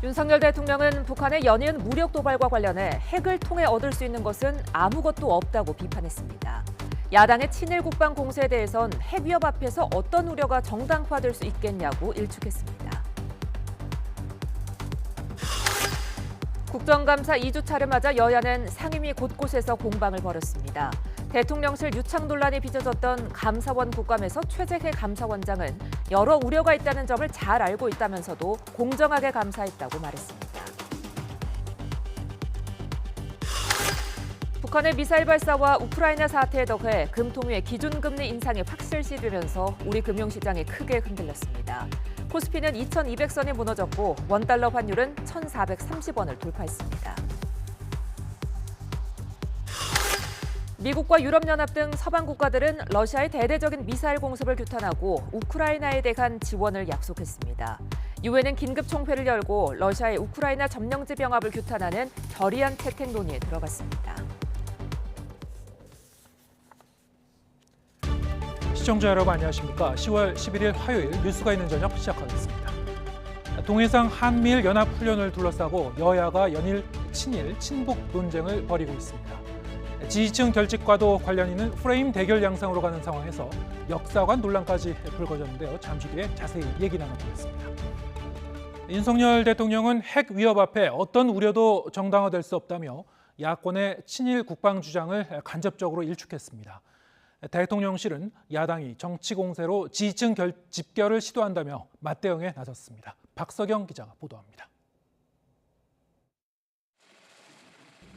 윤석열 대통령은 북한의 연이은 무력 도발과 관련해 핵을 통해 얻을 수 있는 것은 아무것도 없다고 비판했습니다. 야당의 친일 국방 공세에 대해선 핵 위협 앞에서 어떤 우려가 정당화될 수 있겠냐고 일축했습니다. 국정감사 2주차를 맞아 여야는 상임위 곳곳에서 공방을 벌였습니다. 대통령실 유착 논란이 빚어졌던 감사원 국감에서 최재해 감사원장은 여러 우려가 있다는 점을 잘 알고 있다면서도 공정하게 감사했다고 말했습니다. 북한의 미사일 발사와 우크라이나 사태에 더해 금통위의 기준금리 인상이 확실시되면서 우리 금융시장이 크게 흔들렸습니다. 코스피는 2,200선이 무너졌고 원달러 환율은 1,430원을 돌파했습니다. 미국과 유럽연합 등 서방 국가들은 러시아의 대대적인 미사일 공습을 규탄하고 우크라이나에 대한 지원을 약속했습니다. 유엔은 긴급 총회를 열고 러시아의 우크라이나 점령지 병합을 규탄하는 결의안 채택 논의에 들어갔습니다. 시청자 여러분 안녕하십니까? 10월 11일 화요일 뉴스가 있는 저녁 시작하겠습니다. 동해상 한미일 연합훈련을 둘러싸고 여야가 연일 친일, 친북 논쟁을 벌이고 있습니다. 지지층 결집과도 관련 있는 프레임 대결 양상으로 가는 상황에서 역사관 논란까지 불거졌는데요. 잠시 뒤에 자세히 얘기 나눠보겠습니다. 윤석열 대통령은 핵 위협 앞에 어떤 우려도 정당화될 수 없다며 야권의 친일 국방 주장을 간접적으로 일축했습니다. 대통령실은 야당이 정치 공세로 지지층 집결을 시도한다며 맞대응에 나섰습니다. 박서경 기자가 보도합니다.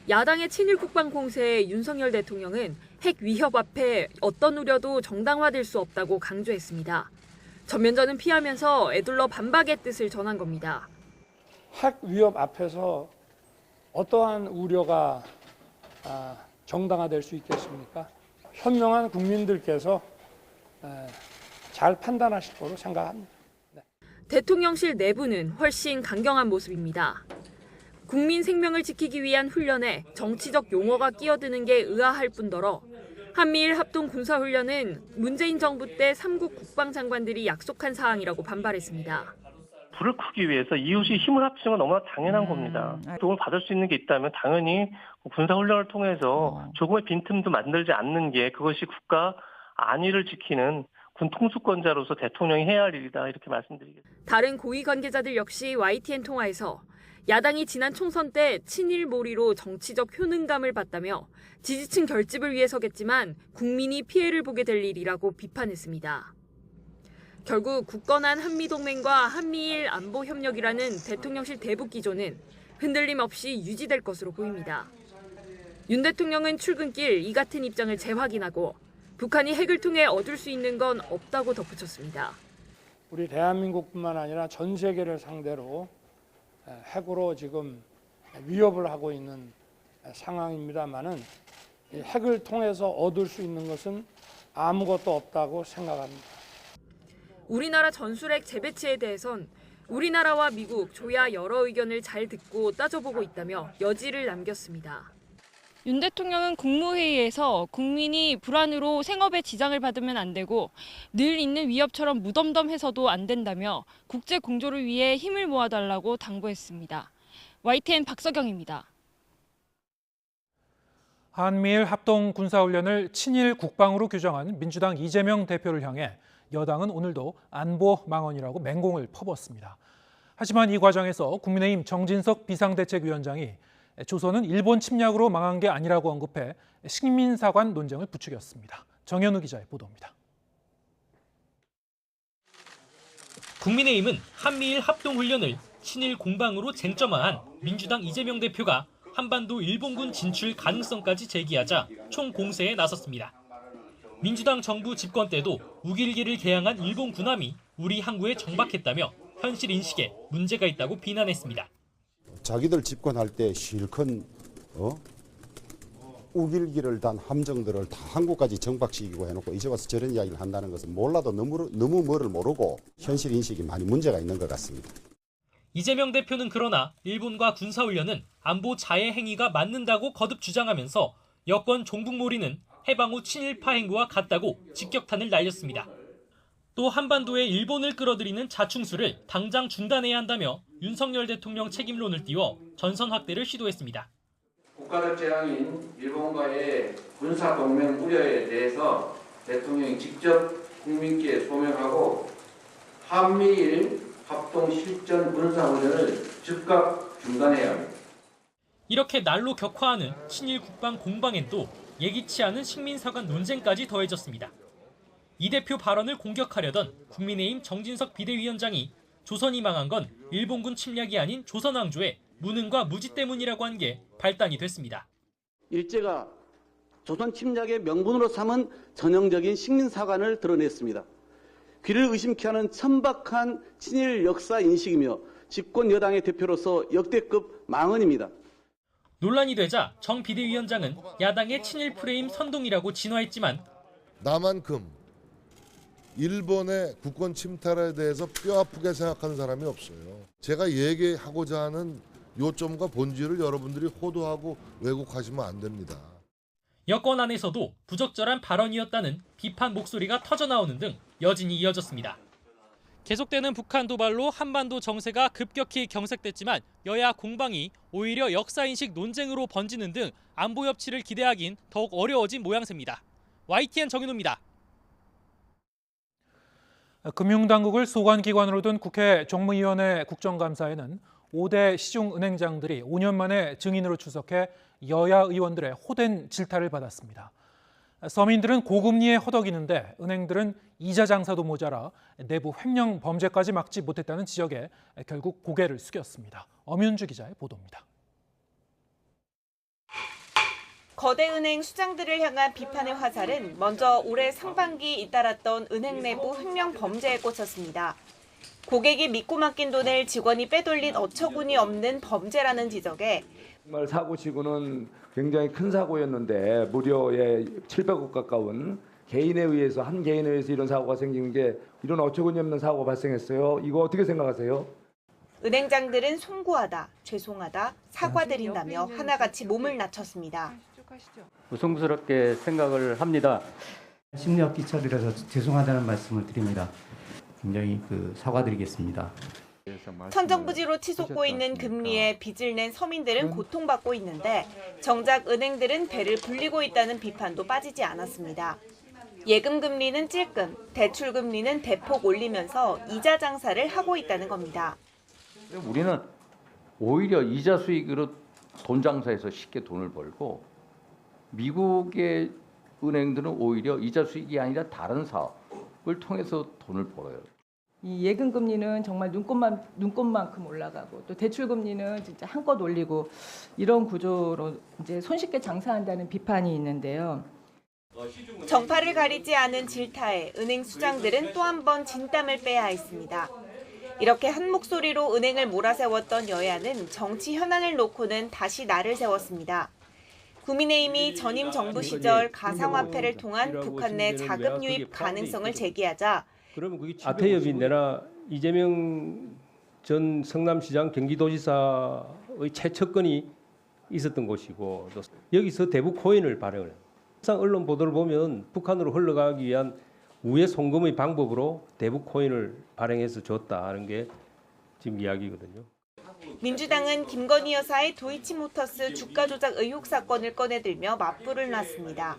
야당의 친일 국방 공세에 윤석열 대통령은 핵 위협 앞에 어떤 우려도 정당화될 수 없다고 강조했습니다. 전면전은 피하면서 에둘러 반박의 뜻을 전한 겁니다. 핵 위협 앞에서 어떠한 우려가 정당화될 수 있겠습니까? 현명한 국민들께서 잘 판단하실 거로 생각합니다. 네. 대통령실 내부는 훨씬 강경한 모습입니다. 국민 생명을 지키기 위한 훈련에 정치적 용어가 끼어드는 게 의아할 뿐더러 한미일 합동 군사훈련은 문재인 정부 때 3국 국방장관들이 약속한 사항이라고 반발했습니다. 불을 끄기 위해서 이웃이 힘을 합치는 건 너무나 당연한 겁니다. 도움을 받을 수 있는 게 있다면 당연히 군사훈련을 통해서 조금의 빈틈도 만들지 않는 게 그것이 국가 안위를 지키는 군 통수권자로서 대통령이 해야 할 일이다 이렇게 말씀드리겠습니다. 다른 고위 관계자들 역시 YTN 통화에서 야당이 지난 총선 때 친일 몰이로 정치적 효능감을 봤다며 지지층 결집을 위해서겠지만 국민이 피해를 보게 될 일이라고 비판했습니다. 결국 굳건한 한미동맹과 한미일 안보협력이라는 대통령실 대북 기조는 흔들림 없이 유지될 것으로 보입니다. 윤 대통령은 출근길 이 같은 입장을 재확인하고 북한이 핵을 통해 얻을 수 있는 건 없다고 덧붙였습니다. 우리 대한민국뿐만 아니라 전 세계를 상대로 핵으로 지금 위협을 하고 있는 상황입니다만은 핵을 통해서 얻을 수 있는 것은 아무것도 없다고 생각합니다. 우리나라 전술핵 재배치에 대해선 우리나라와 미국, 조야 여러 의견을 잘 듣고 따져보고 있다며 여지를 남겼습니다. 윤 대통령은 국무회의에서 국민이 불안으로 생업에 지장을 받으면 안 되고 늘 있는 위협처럼 무덤덤해서도 안 된다며 국제 공조를 위해 힘을 모아달라고 당부했습니다. YTN 박서경입니다. 한미일 합동 군사훈련을 친일 국방으로 규정한 민주당 이재명 대표를 향해 여당은 오늘도 안보 망언이라고 맹공을 퍼붓습니다. 하지만 이 과정에서 국민의힘 정진석 비상대책위원장이 조선은 일본 침략으로 망한 게 아니라고 언급해 식민사관 논쟁을 부추겼습니다. 정현우 기자의 보도입니다. 국민의힘은 한미일 합동훈련을 친일 공방으로 쟁점화한 민주당 이재명 대표가 한반도 일본군 진출 가능성까지 제기하자 총공세에 나섰습니다. 민주당 정부 집권 때도 우길기를 개항한 일본 군함이 우리 항구에 정박했다며 현실 인식에 문제가 있다고 비난했습니다. 자기들 집권할 때 실컷 우길기를 단 함정들을 다 한국까지 정박시키고 해놓고 이제 와서 저런 이야기를 한다는 것은 몰라도 너무 뭐를 모르고 현실 인식이 많이 문제가 있는 것 같습니다. 이재명 대표는 그러나 일본과 군사훈련은 안보 자해 행위가 맞는다고 거듭 주장하면서 여권 종북몰이는 해방 후 친일파 행보와 같다고 직격탄을 날렸습니다. 또 한반도에 일본을 끌어들이는 자충수를 당장 중단해야 한다며 윤석열 대통령 책임론을 띄워 전선 확대를 시도했습니다. 국가적 재앙인 일본과의 군사 동맹 우려에 대해서 대통령이 직접 국민께 소명하고 한미일 합동 실전 군사훈련을 즉각 중단해야 합니다. 이렇게 날로 격화하는 친일 국방 공방엔 또 예기치 않은 식민사관 논쟁까지 더해졌습니다. 이 대표 발언을 공격하려던 국민의힘 정진석 비대위원장이 조선이 망한 건 일본군 침략이 아닌 조선왕조의 무능과 무지 때문이라고 한 게 발단이 됐습니다. 일제가 조선 침략의 명분으로 삼은 전형적인 식민사관을 드러냈습니다. 귀를 의심케 하는 천박한 친일 역사 인식이며 집권 여당의 대표로서 역대급 망언입니다. 논란이 되자 정 비대위원장은 야당의 친일 프레임 선동이라고 진화했지만 나만큼 일본의 국권 침탈에 대해서 뼈아프게 생각하는 사람이 없어요. 제가 얘기하고자 하는 요점과 본질을 여러분들이 호도하고 왜곡하시면 안 됩니다. 여권 안에서도 부적절한 발언이었다는 비판 목소리가 터져나오는 등 여진이 이어졌습니다. 계속되는 북한 도발로 한반도 정세가 급격히 경색됐지만 여야 공방이 오히려 역사인식 논쟁으로 번지는 등 안보 협치를 기대하긴 더욱 어려워진 모양새입니다. YTN 정인호입니다. 금융당국을 소관기관으로 둔 국회 정무위원회 국정감사에는 5대 시중은행장들이 5년 만에 증인으로 출석해 여야 의원들의 호된 질타를 받았습니다. 서민들은 고금리에 허덕이는데 은행들은 이자 장사도 모자라 내부 횡령 범죄까지 막지 못했다는 지적에 결국 고개를 숙였습니다. 엄윤주 기자의 보도입니다. 거대 은행 수장들을 향한 비판의 화살은 먼저 올해 상반기 잇따랐던 은행 내부 횡령 범죄에 꽂혔습니다. 고객이 믿고 맡긴 돈을 직원이 빼돌린 어처구니 없는 범죄라는 지적에 정말 사고치고는 굉장히 큰 사고였는데 무려 700억 가까운 개인에 의해서 한 개인에 의해서 이런 사고가 생긴 게 이런 어처구니 없는 사고가 발생했어요. 이거 어떻게 생각하세요? 은행장들은 송구하다, 죄송하다, 사과드린다며 하나같이 몸을 낮췄습니다. 우성스럽게 생각을 합니다. 심리학 기차들에서 죄송하다는 말씀을 드립니다. 굉장히 사과드리겠습니다. 천정부지로 치솟고 있는 금리에 빚을 낸 서민들은 고통받고 있는데 정작 은행들은 배를 불리고 있다는 비판도 빠지지 않았습니다. 예금 금리는 찔끔, 대출 금리는 대폭 올리면서 이자 장사를 하고 있다는 겁니다. 우리는 오히려 이자 수익으로 돈 장사해서 쉽게 돈을 벌고 미국의 은행들은 오히려 이자 수익이 아니라 다른 사업을 통해서 돈을 벌어요. 이 예금 금리는 정말 눈꽃만큼 올라가고 또 대출 금리는 진짜 한껏 올리고 이런 구조로 이제 손쉽게 장사한다는 비판이 있는데요. 정파를 가리지 않은 질타에 은행 수장들은 또 한 번 진땀을 빼야 했습니다. 이렇게 한 목소리로 은행을 몰아세웠던 여야는 정치 현안을 놓고는 다시 날을 세웠습니다. 국민의힘이 전임 정부 시절 가상화폐를 통한 북한 내 자금 유입 가능성을 제기하자 아태엽이 내나 이재명 전 성남시장 경기도지사의 최측근이 있었던 곳이고 또 여기서 대북 코인을 발행을 해요. 항상 언론 보도를 보면 북한으로 흘러가기 위한 우회 송금의 방법으로 대북 코인을 발행해서 줬다 하는 게 지금 이야기거든요. 민주당은 김건희 여사의 도이치모터스 주가 조작 의혹 사건을 꺼내들며 맞불을 놨습니다.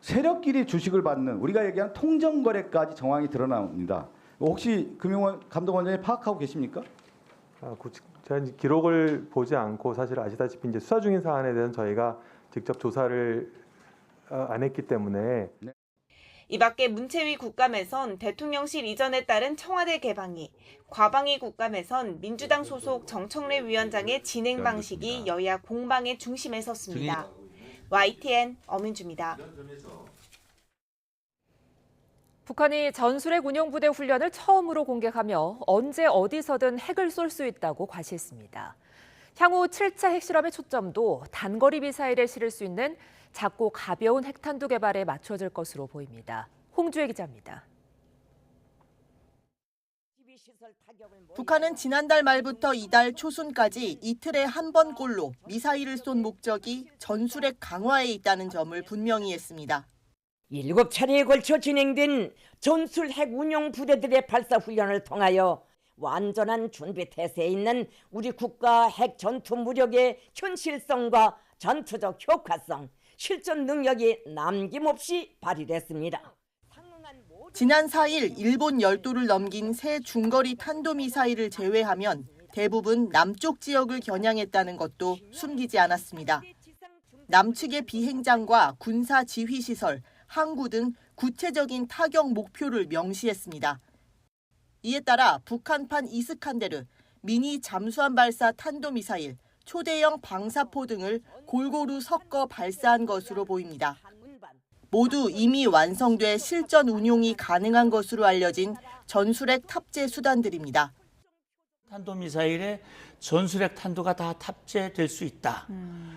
세력끼리 주식을 받는 우리가 얘기하는 통정거래까지 정황이 드러납니다. 혹시 금융감독원장이 파악하고 계십니까? 제가 기록을 보지 않고 사실 아시다시피 이제 수사 중인 사안에 대해서는 저희가 직접 조사를 안 했기 때문에. 이 밖에 문체위 국감에선 대통령실 이전에 따른 청와대 개방이, 과방위 국감에선 민주당 소속 정청래 위원장의 진행 방식이 여야 공방의 중심에 섰습니다. YTN 엄윤주입니다. 북한이 전술핵 운용부대 훈련을 처음으로 공개하며 언제 어디서든 핵을 쏠 수 있다고 과시했습니다. 향후 7차 핵실험의 초점도 단거리 미사일에 실을 수 있는 작고 가벼운 핵탄두 개발에 맞춰질 것으로 보입니다. 홍주혜 기자입니다. 북한은 지난달 말부터 이달 초순까지 이틀에 한 번꼴로 미사일을 쏜 목적이 전술핵 강화에 있다는 점을 분명히 했습니다. 7차례에 걸쳐 진행된 전술 핵 운용 부대들의 발사 훈련을 통하여 완전한 준비 태세에 있는 우리 국가 핵 전투 무력의 현실성과 전투적 효과성, 실전 능력이 남김없이 발휘됐습니다. 지난 4일 일본 열도를 넘긴 새 중거리 탄도미사일을 제외하면 대부분 남쪽 지역을 겨냥했다는 것도 숨기지 않았습니다. 남측의 비행장과 군사 지휘시설, 항구 등 구체적인 타격 목표를 명시했습니다. 이에 따라 북한판 이스칸데르, 미니 잠수함 발사 탄도미사일, 초대형 방사포 등을 골고루 섞어 발사한 것으로 보입니다. 모두 이미 완성돼 실전 운용이 가능한 것으로 알려진 전술핵 탑재 수단들입니다. 탄도미사일에 전술핵 탄도가 다 탑재될 수 있다.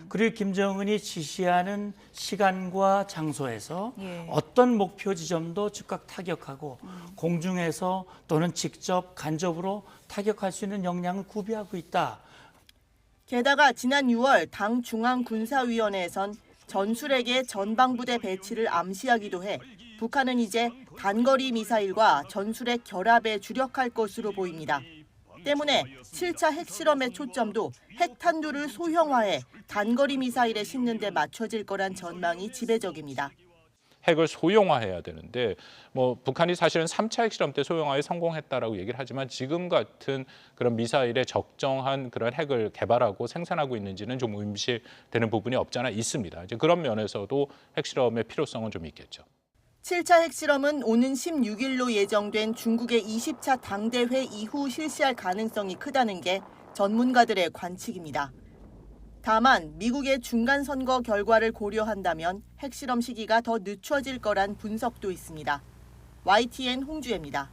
그리고 김정은이 지시하는 시간과 장소에서 어떤 목표 지점도 즉각 타격하고 공중에서 또는 직접 간접으로 타격할 수 있는 역량을 구비하고 있다. 게다가 지난 6월 당 중앙군사위원회에선 전술핵의 전방부대 배치를 암시하기도 해 북한은 이제 단거리 미사일과 전술핵 결합에 주력할 것으로 보입니다. 때문에 7차 핵실험의 초점도 핵탄두를 소형화해 단거리 미사일에 싣는 데 맞춰질 거란 전망이 지배적입니다. 핵을 소형화해야 되는데 북한이 사실은 3차 핵실험 때 소형화에 성공했다라고 얘기를 하지만 지금 같은 그런 미사일에 적정한 그런 핵을 개발하고 생산하고 있는지는 좀 의심되는 부분이 없지 않아 있습니다. 이제 그런 면에서도 핵실험의 필요성은 좀 있겠죠. 7차 핵실험은 오는 16일로 예정된 중국의 20차 당대회 이후 실시할 가능성이 크다는 게 전문가들의 관측입니다. 다만 미국의 중간선거 결과를 고려한다면 핵실험 시기가 더 늦춰질 거란 분석도 있습니다. YTN 홍주혜입니다.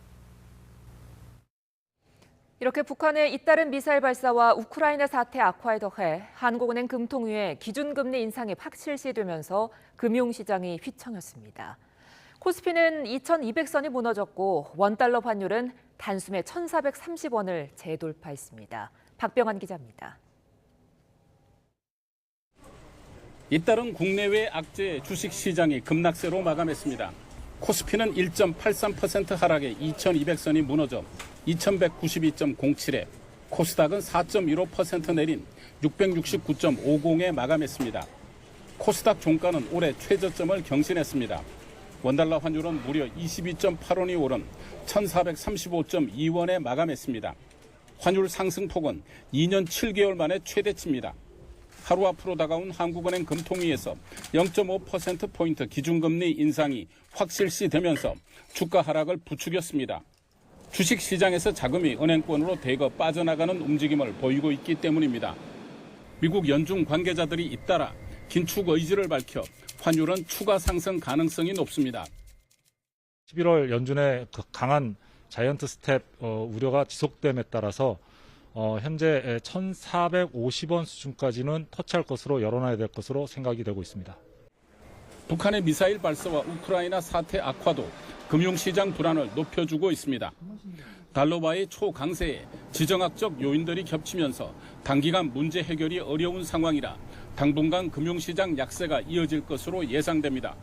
이렇게 북한의 잇따른 미사일 발사와 우크라이나 사태 악화에 더해 한국은행 금통위의 기준금리 인상이 확실시되면서 금융시장이 휘청였습니다. 코스피는 2,200선이 무너졌고 원달러 환율은 단숨에 1,430원을 재돌파했습니다. 박병환 기자입니다. 잇따른 국내외 악재 주식시장이 급락세로 마감했습니다. 코스피는 1.83% 하락에 2,200선이 무너져 2,192.07에 코스닥은 4.15% 내린 669.50에 마감했습니다. 코스닥 종가는 올해 최저점을 경신했습니다. 원달러 환율은 무려 22.8원이 오른 1,435.2원에 마감했습니다. 환율 상승폭은 2년 7개월 만에 최대치입니다. 하루 앞으로 다가온 한국은행 금통위에서 0.5%포인트 기준금리 인상이 확실시되면서 주가 하락을 부추겼습니다. 주식시장에서 자금이 은행권으로 대거 빠져나가는 움직임을 보이고 있기 때문입니다. 미국 연중 관계자들이 잇따라 긴축 의지를 밝혀 환율은 추가 상승 가능성이 높습니다. 11월 연준의 강한 자이언트 스텝 우려가 지속됨에 따라서 현재 1,450원 수준까지는 터치할 것으로 열어놔야 될 것으로 생각이 되고 있습니다. 북한의 미사일 발사와 우크라이나 사태 악화도 금융시장 불안을 높여주고 있습니다. 달러와의 초강세에 지정학적 요인들이 겹치면서 단기간 문제 해결이 어려운 상황이라 당분간 금융시장 약세가 이어질 것으로 예상됩니다.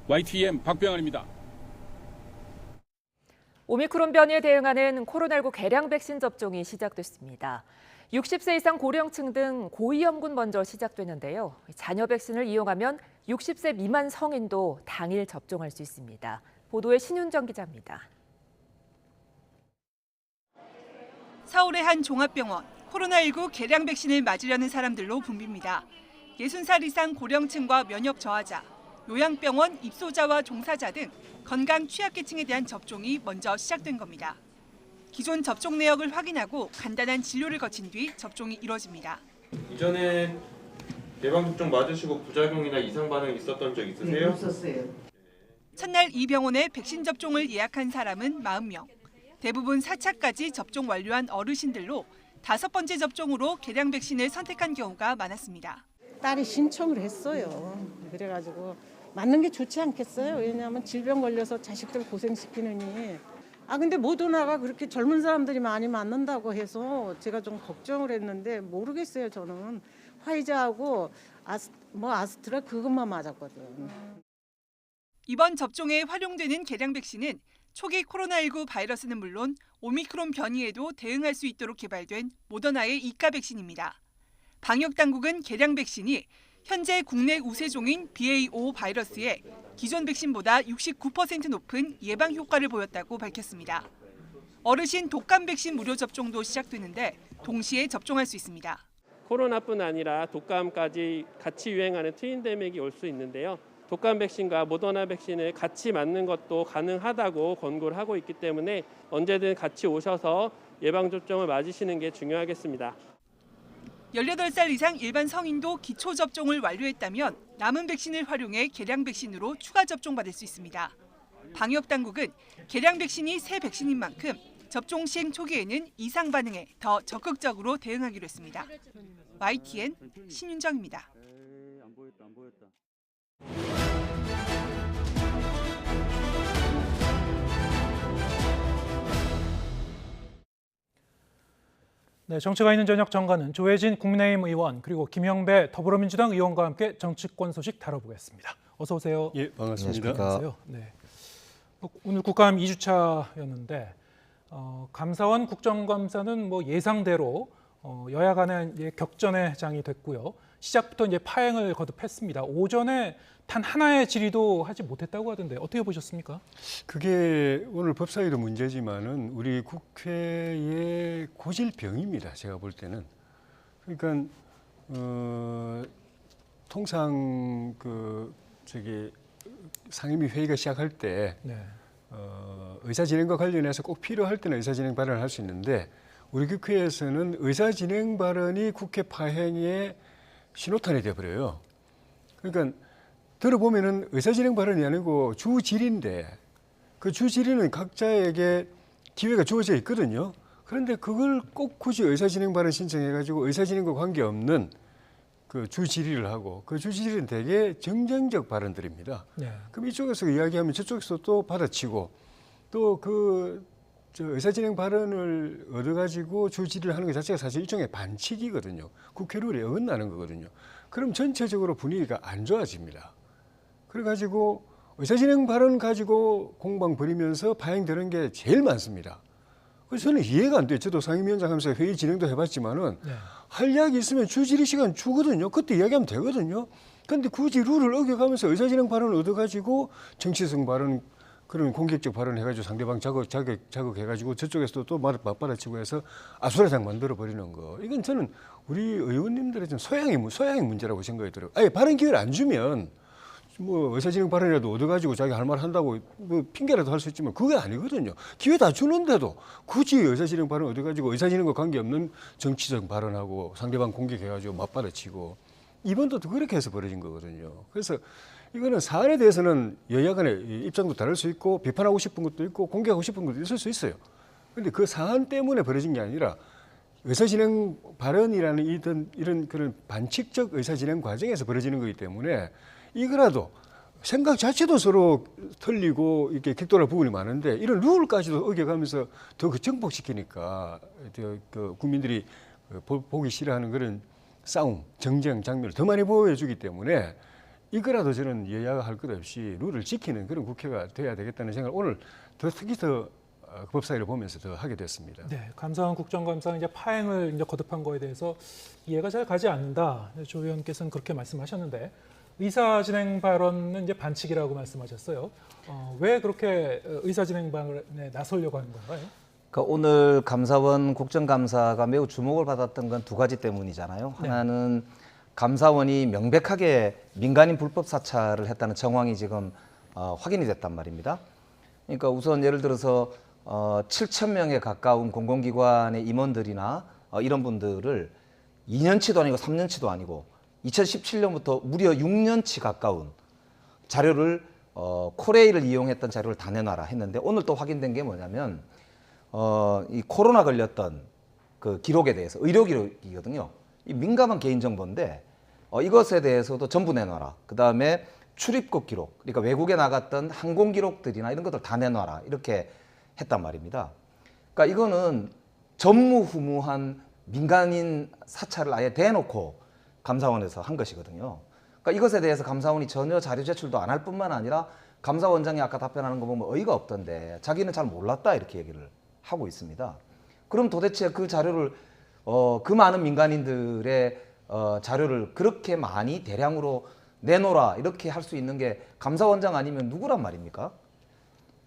YTN 박병환입니다. 오미크론 변이에 대응하는 코로나19 개량 백신 접종이 시작됐습니다. 60세 이상 고령층 등 고위험군 먼저 시작되는데요. 잔여 백신을 이용하면 60세 미만 성인도 당일 접종할 수 있습니다. 보도에 신윤정 기자입니다. 서울의 한 종합병원, 코로나19 개량 백신을 맞으려는 사람들로 붐빕니다. 60살 이상 고령층과 면역 저하자, 요양병원 입소자와 종사자 등 건강 취약계층에 대한 접종이 먼저 시작된 겁니다. 기존 접종 내역을 확인하고 간단한 진료를 거친 뒤 접종이 이뤄집니다. 이전에 예방접종 맞으시고 부작용이나 이상 반응 있었던 적 있으세요? 네, 없었어요. 첫날 이 병원에 백신 접종을 예약한 사람은 40명. 대부분 4차까지 접종 완료한 어르신들로 5번째 접종으로 개량 백신을 선택한 경우가 많았습니다. 딸이 신청을 했어요. 그래가지고 맞는 게 좋지 않겠어요? 왜냐하면 질병 걸려서 자식들 고생시키느니. 근데 모더나가 그렇게 젊은 사람들이 많이 맞는다고 해서 제가 좀 걱정을 했는데 모르겠어요. 저는 화이자하고 아스트라 그것만 맞았거든. 이번 접종에 활용되는 개량 백신은 초기 코로나19 바이러스는 물론 오미크론 변이에도 대응할 수 있도록 개발된 모더나의 이가 백신입니다. 방역당국은 개량 백신이 현재 국내 우세종인 BA.5 바이러스에 기존 백신보다 69% 높은 예방 효과를 보였다고 밝혔습니다. 어르신 독감 백신 무료 접종도 시작되는데 동시에 접종할 수 있습니다. 코로나뿐 아니라 독감까지 같이 유행하는 트윈데믹이 올 수 있는데요. 독감 백신과 모더나 백신을 같이 맞는 것도 가능하다고 권고를 하고 있기 때문에 언제든 같이 오셔서 예방접종을 맞으시는 게 중요하겠습니다. 18살 이상 일반 성인도 기초 접종을 완료했다면 남은 백신을 활용해 개량 백신으로 추가 접종받을 수 있습니다. 방역당국은 개량 백신이 새 백신인 만큼 접종 시행 초기에는 이상 반응에 더 적극적으로 대응하기로 했습니다. YTN 신윤정입니다. 네, 정치가 있는 저녁 정가는 조혜진 국민의힘 의원 그리고 김영배 더불어민주당 의원과 함께 정치권 소식 다뤄보겠습니다. 어서 오세요. 예, 반갑습니다. 안녕하세요. 네. 오늘 국감 2주차였는데 감사원 국정감사는 뭐 예상대로 여야 간의 이제 격전의 장이 됐고요. 시작부터 이제 파행을 거듭했습니다. 오전에 단 하나의 질의도 하지 못했다고 하던데 어떻게 보셨습니까? 그게 오늘 법사위도 문제지만은 우리 국회의 고질병입니다. 제가 볼 때는. 그러니까 통상 상임위 회의가 시작할 때 네. 의사진행과 관련해서 꼭 필요할 때는 의사진행 발언을 할 수 있는데 우리 국회에서는 의사진행 발언이 국회 파행의 신호탄이 돼버려요. 그러니까 들어보면은 의사진행 발언이 아니고 주질인데 그 주질의는 각자에게 기회가 주어져 있거든요. 그런데 그걸 꼭 굳이 의사진행 발언 신청해가지고 의사진행과 관계없는 그 주질의를 하고 그 주질의는 되게 정쟁적 발언들입니다. 네. 그럼 이쪽에서 이야기하면 저쪽에서 또 받아치고 또 의사진행 발언을 얻어가지고 주질의를 하는 것 자체가 사실 일종의 반칙이거든요. 국회 룰에 어긋나는 거거든요. 그럼 전체적으로 분위기가 안 좋아집니다. 그래가지고 의사진행 발언 가지고 공방 벌이면서 파행되는 게 제일 많습니다. 그래서 저는 이해가 안 돼요. 저도 상임위원장 하면서 회의 진행도 해봤지만은 네. 할 이야기 있으면 주질의 시간 주거든요. 그때 이야기하면 되거든요. 그런데 굳이 룰을 어겨가면서 의사진행 발언을 얻어가지고 정치성 발언 그런 공격적 발언 해가지고 상대방 자극해가지고 저쪽에서도 또 맞받아치고 해서 아수라장 만들어 버리는 거. 이건 저는 우리 의원님들의 좀 소양의 문제라고 생각이 들어요. 아예 발언 기회를 안 주면 뭐 의사진행 발언이라도 얻어가지고 자기 할 말 한다고 뭐 핑계라도 할 수 있지만 그게 아니거든요. 기회 다 주는데도 굳이 의사진행 발언 얻어가지고 의사진행과 관계없는 정치적 발언하고 상대방 공격해가지고 맞받아치고 이번도 그렇게 해서 벌어진 거거든요. 그래서 이거는 사안에 대해서는 여야 간의 입장도 다를 수 있고 비판하고 싶은 것도 있고 공개하고 싶은 것도 있을 수 있어요. 그런데 그 사안 때문에 벌어진 게 아니라 의사진행 발언이라는 이런 그런 반칙적 의사진행 과정에서 벌어지는 거기 때문에 이거라도 생각 자체도 서로 틀리고 이렇게 격돌할 부분이 많은데 이런 룰까지도 어겨가면서 더 정복시키니까 국민들이 보기 싫어하는 그런 싸움, 정쟁 장면을 더 많이 보여주기 때문에 이거라도 저는 여야가 할 것 없이 룰을 지키는 그런 국회가 돼야 되겠다는 생각을 오늘 특히 더 법사위를 보면서 더 하게 됐습니다. 네, 감사원 국정감사는 이제 파행을 이제 거듭한 거에 대해서 이해가 잘 가지 않는다. 조 의원께서는 그렇게 말씀하셨는데 의사진행 발언은 이제 반칙이라고 말씀하셨어요. 왜 그렇게 의사진행 발언에 나서려고 하는 건가요? 그러니까 오늘 감사원 국정감사가 매우 주목을 받았던 건 두 가지 때문이잖아요. 네. 하나는 감사원이 명백하게 민간인 불법 사찰을 했다는 정황이 지금 확인이 됐단 말입니다. 그러니까 우선 예를 들어서 7,000명에 가까운 공공기관의 임원들이나 이런 분들을 2년치도 아니고 3년치도 아니고 2017년부터 무려 6년치 가까운 자료를 코레일을 이용했던 자료를 다 내놔라 했는데 오늘 또 확인된 게 뭐냐면 이 코로나 걸렸던 그 기록에 대해서 의료 기록이거든요. 이 민감한 개인정보인데 이것에 대해서도 전부 내놔라. 그 다음에 출입국 기록, 그러니까 외국에 나갔던 항공 기록들이나 이런 것들 다 내놔라. 이렇게 했단 말입니다. 그러니까 이거는 전무후무한 민간인 사찰을 아예 대놓고 감사원에서 한 것이거든요. 그러니까 이것에 대해서 감사원이 전혀 자료 제출도 안 할 뿐만 아니라 감사원장이 아까 답변하는 거 보면 어이가 없던데 자기는 잘 몰랐다 이렇게 얘기를 하고 있습니다. 그럼 도대체 그 자료를 그 많은 민간인들의 자료를 그렇게 많이 대량으로 내놓으라 이렇게 할 수 있는 게 감사원장 아니면 누구란 말입니까?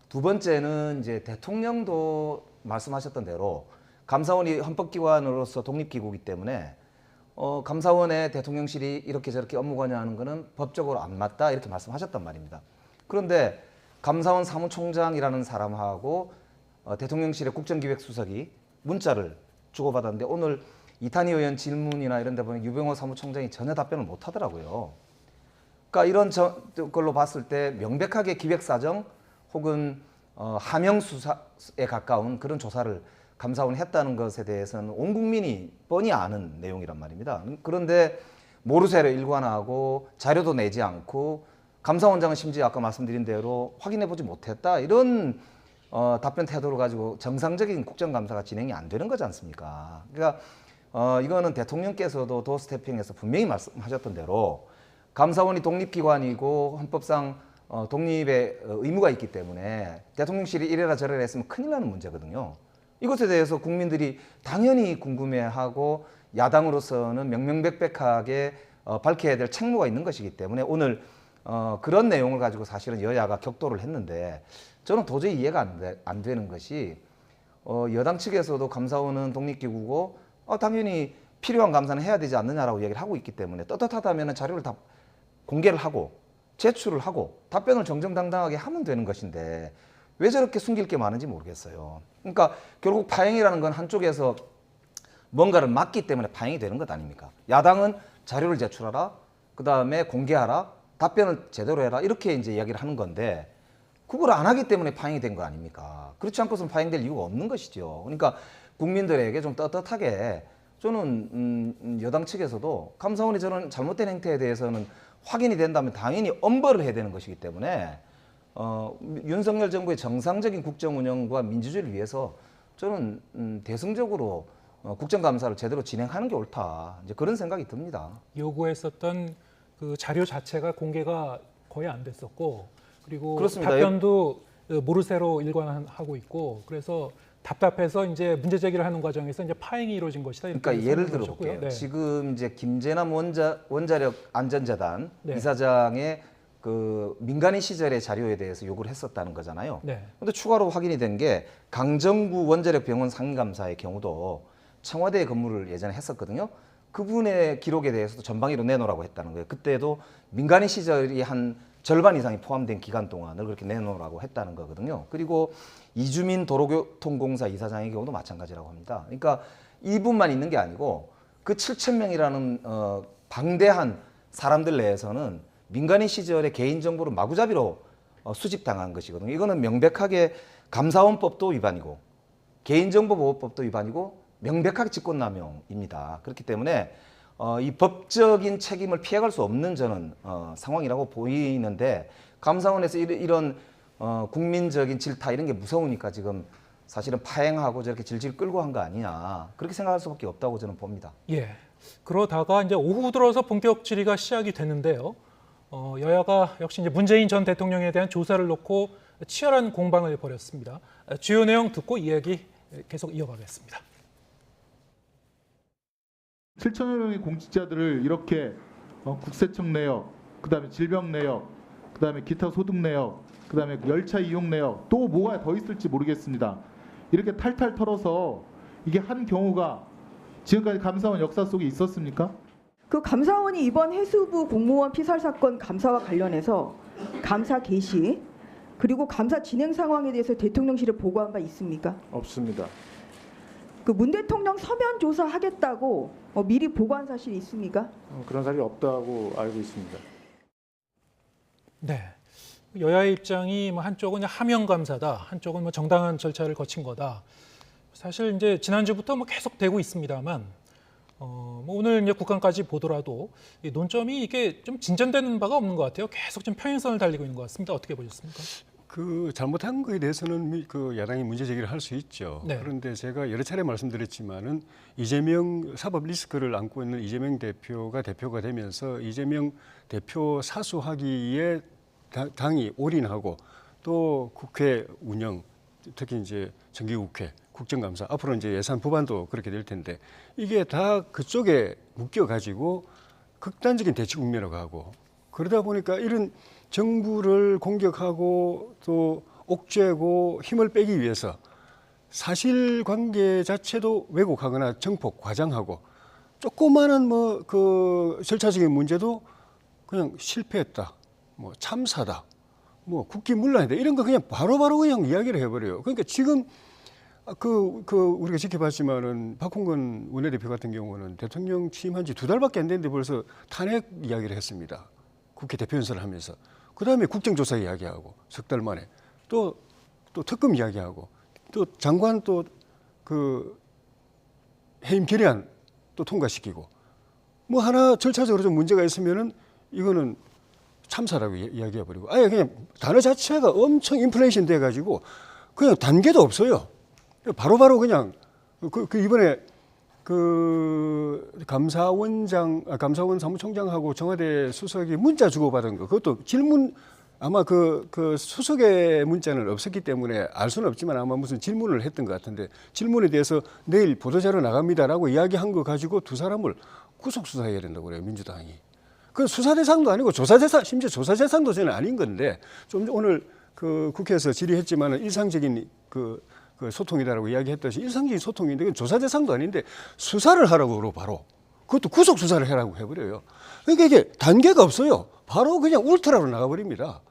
두 번째는 이제 대통령도 말씀하셨던 대로 감사원이 헌법기관으로서 독립기구이기 때문에 감사원의 대통령실이 이렇게 저렇게 업무 관여하는 것은 법적으로 안 맞다 이렇게 말씀하셨단 말입니다. 그런데 감사원 사무총장이라는 사람하고 대통령실의 국정기획수석이 문자를 주고받았는데 오늘 이탄희 의원 질문이나 이런 데 보면 유병호 사무총장이 전혀 답변을 못 하더라고요. 그러니까 이런 걸로 봤을 때 명백하게 기획사정 혹은 하명수사에 가까운 그런 조사를 감사원이 했다는 것에 대해서는 온 국민이 뻔히 아는 내용이란 말입니다. 그런데 모르쇠로 일관하고 자료도 내지 않고 감사원장은 심지어 아까 말씀드린 대로 확인해보지 못했다 이런 답변 태도를 가지고 정상적인 국정감사가 진행이 안 되는 거지 않습니까? 그러니까 이거는 대통령께서도 도스태핑에서 분명히 말씀하셨던 대로 감사원이 독립기관이고 헌법상 독립의 의무가 있기 때문에 대통령실이 이래라 저래라 했으면 큰일 나는 문제거든요. 이것에 대해서 국민들이 당연히 궁금해하고 야당으로서는 명명백백하게 밝혀야 될 책무가 있는 것이기 때문에 오늘 그런 내용을 가지고 사실은 여야가 격돌을 했는데 저는 도저히 이해가 안 되는 것이 여당 측에서도 감사원은 독립기구고 당연히 필요한 감사는 해야 되지 않느냐라고 얘기를 하고 있기 때문에 떳떳하다면 자료를 다 공개를 하고 제출을 하고 답변을 정정당당하게 하면 되는 것인데 왜 저렇게 숨길 게 많은지 모르겠어요. 그러니까 결국 파행이라는 건 한쪽에서 뭔가를 막기 때문에 파행이 되는 것 아닙니까? 야당은 자료를 제출하라, 그 다음에 공개하라, 답변을 제대로 해라 이렇게 이제 이야기를 하는 건데 그걸 안 하기 때문에 파행이 된 거 아닙니까? 그렇지 않고서는 파행될 이유가 없는 것이죠. 그러니까 국민들에게 좀 떳떳하게 저는 여당 측에서도 감사원이 저런 잘못된 행태에 대해서는 확인이 된다면 당연히 엄벌을 해야 되는 것이기 때문에 윤석열 정부의 정상적인 국정 운영과 민주주의를 위해서 저는 대승적으로 국정감사를 제대로 진행하는 게 옳다. 이제 그런 생각이 듭니다. 요구했었던 그 자료 자체가 공개가 거의 안 됐었고 그리고 그렇습니다. 답변도 모르쇠로 일관하고 있고 그래서 답답해서 이제 문제 제기를 하는 과정에서 이제 파행이 이루어진 것이다. 이렇게 그러니까 예를 들어 볼게요. 네. 지금 이제 김재남 원자력 안전재단 네. 이사장의 그 민간인 시절의 자료에 대해서 요구를 했었다는 거잖아요. 네. 그런데 추가로 확인이 된 게 강정구 원자력 병원 상임감사의 경우도 청와대에 근무를 예전에 했었거든요. 그분의 기록에 대해서도 전방위로 내놓으라고 했다는 거예요. 그때도 민간인 시절이 한 절반 이상이 포함된 기간 동안을 그렇게 내놓으라고 했다는 거거든요. 그리고 이주민 도로교통공사 이사장의 경우도 마찬가지라고 합니다. 그러니까 이분만 있는 게 아니고 그 7,000명이라는 방대한 사람들 내에서는 민간인 시절의 개인정보를 마구잡이로 수집당한 것이거든요. 이거는 명백하게 감사원법도 위반이고 개인정보보호법도 위반이고 명백하게 직권남용입니다. 그렇기 때문에 이 법적인 책임을 피해갈 수 없는 저는 상황이라고 보이는데 감사원에서 이런 국민적인 질타 이런 게 무서우니까 지금 사실은 파행하고 저렇게 질질 끌고 한 거 아니냐 그렇게 생각할 수밖에 없다고 저는 봅니다. 예. 그러다가 이제 오후 들어서 본격 질의가 시작이 됐는데요. 여야가 역시 이제 문재인 전 대통령에 대한 조사를 놓고 치열한 공방을 벌였습니다. 주요 내용 듣고 이야기 계속 이어가겠습니다. 7천여 명의 공직자들을 이렇게 국세청 내역, 그다음에 질병 내역, 그다음에 기타 소득 내역, 그다음에 열차 이용 내역, 또 뭐가 더 있을지 모르겠습니다. 이렇게 탈탈 털어서 이게 한 경우가 지금까지 감사원 역사 속에 있었습니까? 그 감사원이 이번 해수부 공무원 피살 사건 감사와 관련해서 감사 개시 그리고 감사 진행 상황에 대해서 대통령실에 보고한 바 있습니까? 없습니다. 그 문 대통령 서면 조사하겠다고 미리 보고한 사실이 있습니까? 그런 사실이 없다고 알고 있습니다. 네. 여야의 입장이 한쪽은 하명 감사다, 한쪽은 정당한 절차를 거친 거다. 사실 이제 지난주부터 계속 되고 있습니다만 오늘 이제 국감까지 보더라도 이 논점이 이게 좀 진전되는 바가 없는 것 같아요. 계속 좀 평행선을 달리고 있는 것 같습니다. 어떻게 보셨습니까? 그 잘못한 거에 대해서는 그 야당이 문제 제기를 할 수 있죠. 네. 그런데 제가 여러 차례 말씀드렸지만은 이재명 사법 리스크를 안고 있는 이재명 대표가 되면서 이재명 대표 사수하기에 당이 올인하고 또 국회 운영, 특히 이제 정기국회, 국정감사, 앞으로 이제 예산 부반도 그렇게 될 텐데 이게 다 그쪽에 묶여가지고 극단적인 대치 국면으로 가고 그러다 보니까 이런 정부를 공격하고 또 옥죄고 힘을 빼기 위해서 사실관계 자체도 왜곡하거나 정폭, 과장하고 조그마한 뭐 그 절차적인 문제도 그냥 실패했다, 뭐 참사다, 뭐 국기문란이다 이런 거 그냥 바로바로 그냥 이야기를 해버려요. 그러니까 지금 우리가 지켜봤지만은 박홍근 원내대표 같은 경우는 대통령 취임한 지 2달밖에 안 됐는데 벌써 탄핵 이야기를 했습니다. 국회 대표연설을 하면서. 그 다음에 국정조사 이야기하고 석 달 만에 또 특검 이야기하고 또 장관 또 그 해임 결의안 또 통과시키고 뭐 하나 절차적으로 좀 문제가 있으면은 이거는 참사라고 이야기해버리고 아예 그냥 단어 자체가 엄청 인플레이션 돼가지고 그냥 단계도 없어요. 바로바로 그냥 이번에 감사원 사무총장하고 청와대 수석이 문자 주고받은 거 그것도 질문 아마 그 수석의 문자는 없었기 때문에 알 수는 없지만 아마 무슨 질문을 했던 것 같은데 질문에 대해서 내일 보도자료 나갑니다라고 이야기한 거 가지고 두 사람을 구속 수사해야 된다고 그래요, 민주당이. 그 수사 대상도 아니고 조사 대상, 심지어 조사 대상도 저는 아닌 건데 좀 오늘 그 국회에서 질의했지만은 일상적인 그 소통이다라고 이야기했듯이 일상적인 소통인데 그건 조사 대상도 아닌데 수사를 하라고 바로 그것도 구속 수사를 해라고 해버려요. 그러니까 이게 단계가 없어요. 바로 그냥 울트라로 나가버립니다.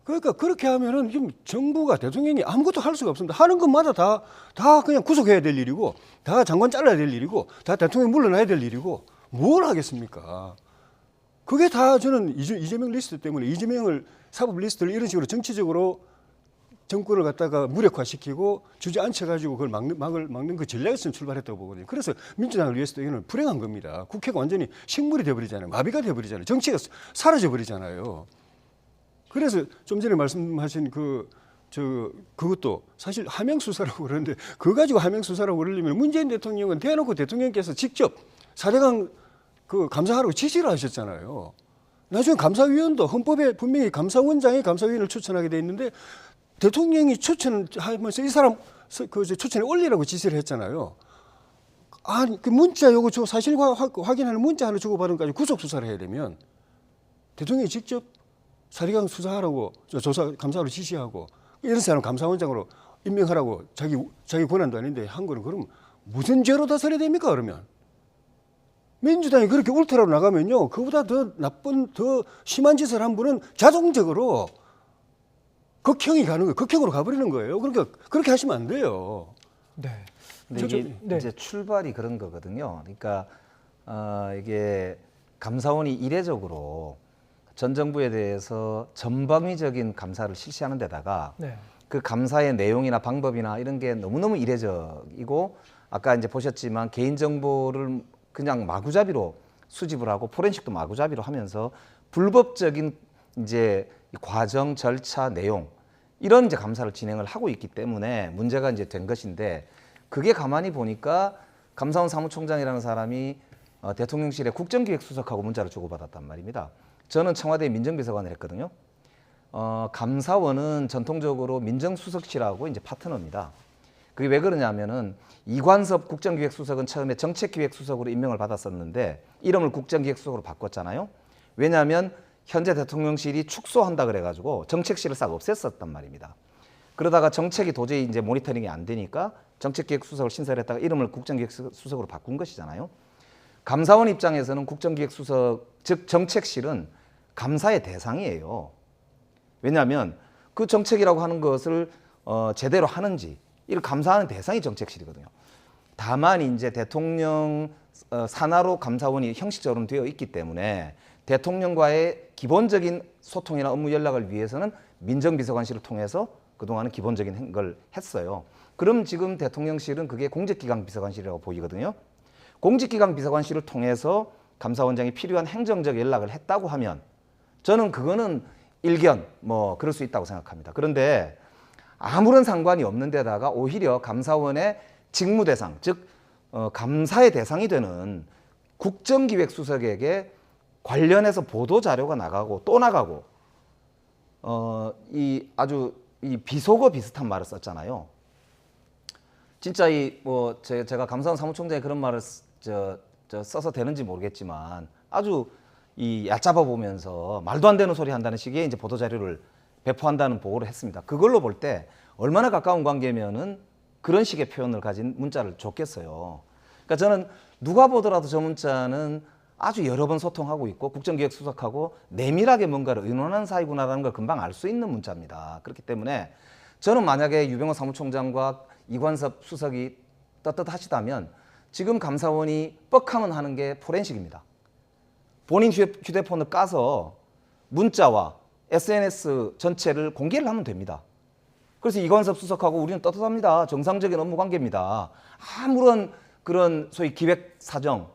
그러니까 그렇게 하면은 지금 정부가 대통령이 아무것도 할 수가 없습니다. 하는 것마다 다 그냥 구속해야 될 일이고 다 장관 잘라야 될 일이고 다 대통령 물러나야 될 일이고 뭘 하겠습니까? 그게 다 저는 이재명 리스트 때문에 이재명을 사법 리스트를 이런 식으로 정치적으로 정권을 갖다가 무력화시키고 주저앉혀가지고 그걸 막는 그 전략에서 출발했다고 보거든요. 그래서 민주당을 위해서도 이거는 불행한 겁니다. 국회가 완전히 식물이 돼버리잖아요. 마비가 돼버리잖아요. 정치가 사라져버리잖아요. 그래서 좀 전에 말씀하신 그것도 사실 하명수사라고 그러는데 그거 가지고 하명수사라고 그러려면 문재인 대통령은 대놓고 대통령께서 직접 4대강 감사하라고 지시를 하셨잖아요. 나중에 감사위원도 헌법에 분명히 감사원장이 감사위원을 추천하게 돼 있는데 대통령이 추천하면서 이 사람 추천에 올리라고 지시를 했잖아요. 그 문자 요거 사실과 확인하는 문자 하나 주고받은 까지 구속 수사를 해야 되면 대통령이 직접 4대강 수사하라고 감사하러 지시하고 이런 사람 감사원장으로 임명하라고 자기 권한도 아닌데 한 거는 그럼 무슨 죄로 다스려야 됩니까 그러면? 민주당이 그렇게 울트라로 나가면요 그보다 더 나쁜 더 심한 짓을 한 분은 자동적으로 극형이 가는 거예요. 극형으로 가버리는 거예요. 그러니까 그렇게 하시면 안 돼요. 네. 근데 이게 이제 출발이 그런 거거든요. 그러니까 이게 감사원이 이례적으로 전 정부에 대해서 전방위적인 감사를 실시하는 데다가 그 감사의 내용이나 방법이나 이런 게 너무너무 이례적이고 아까 이제 보셨지만 개인정보를 그냥 마구잡이로 수집을 하고 포렌식도 마구잡이로 하면서 불법적인 이제 과정, 절차, 내용 이런 이제 감사를 진행을 하고 있기 때문에 문제가 이제 된 것인데 그게 가만히 보니까 감사원 사무총장이라는 사람이 대통령실에 국정기획수석하고 문자를 주고받았단 말입니다. 저는 청와대 민정비서관을 했거든요. 감사원은 전통적으로 민정수석실하고 이제 파트너입니다. 그게 왜 그러냐면은 이관섭 국정기획수석은 처음에 정책기획수석으로 임명을 받았었는데 이름을 국정기획수석으로 바꿨잖아요. 왜냐하면 현재 대통령실이 축소한다 그래가지고 정책실을 싹 없앴었단 말입니다. 그러다가 정책이 도저히 이제 모니터링이 안 되니까 정책기획수석을 신설했다가 이름을 국정기획수석으로 바꾼 것이잖아요. 감사원 입장에서는 국정기획수석, 즉 정책실은 감사의 대상이에요. 왜냐하면 그 정책이라고 하는 것을 제대로 하는지 이를 감사하는 대상이 정책실이거든요. 다만 이제 대통령 산하로 감사원이 형식적으로 되어 있기 때문에 대통령과의 기본적인 소통이나 업무 연락을 위해서는 민정비서관실을 통해서 그동안은 기본적인 걸 했어요. 그럼 지금 대통령실은 그게 공직기강 비서관실이라고 보이거든요. 공직기강 비서관실을 통해서 감사원장이 필요한 행정적 연락을 했다고 하면 저는 그거는 일견 뭐 그럴 수 있다고 생각합니다. 그런데 아무런 상관이 없는 데다가 오히려 감사원의 직무 대상, 즉 감사의 대상이 되는 국정기획수석에게 관련해서 보도자료가 나가고 또 나가고 이 아주 이 비속어 비슷한 말을 썼잖아요. 진짜 제가 감사원 사무총장이 그런 말을 써서 되는지 모르겠지만 아주 이 얕잡아 보면서 말도 안 되는 소리 한다는 식의 이제 보도 자료를 배포한다는 보고를 했습니다. 그걸로 볼 때 얼마나 가까운 관계면은 그런 식의 표현을 가진 문자를 줬겠어요. 그러니까 저는 누가 보더라도 저 문자는 아주 여러 번 소통하고 있고 국정기획수석하고 내밀하게 뭔가를 의논하는 사이구나라는 걸 금방 알 수 있는 문자입니다. 그렇기 때문에 저는 만약에 유병호 사무총장과 이관섭 수석이 떳떳하시다면 지금 감사원이 뻑하면 하는 게 포렌식입니다. 본인 휴대폰을 까서 문자와 SNS 전체를 공개를 하면 됩니다. 그래서 이관섭 수석하고 우리는 떳떳합니다. 정상적인 업무 관계입니다. 아무런 그런 소위 기획 사정,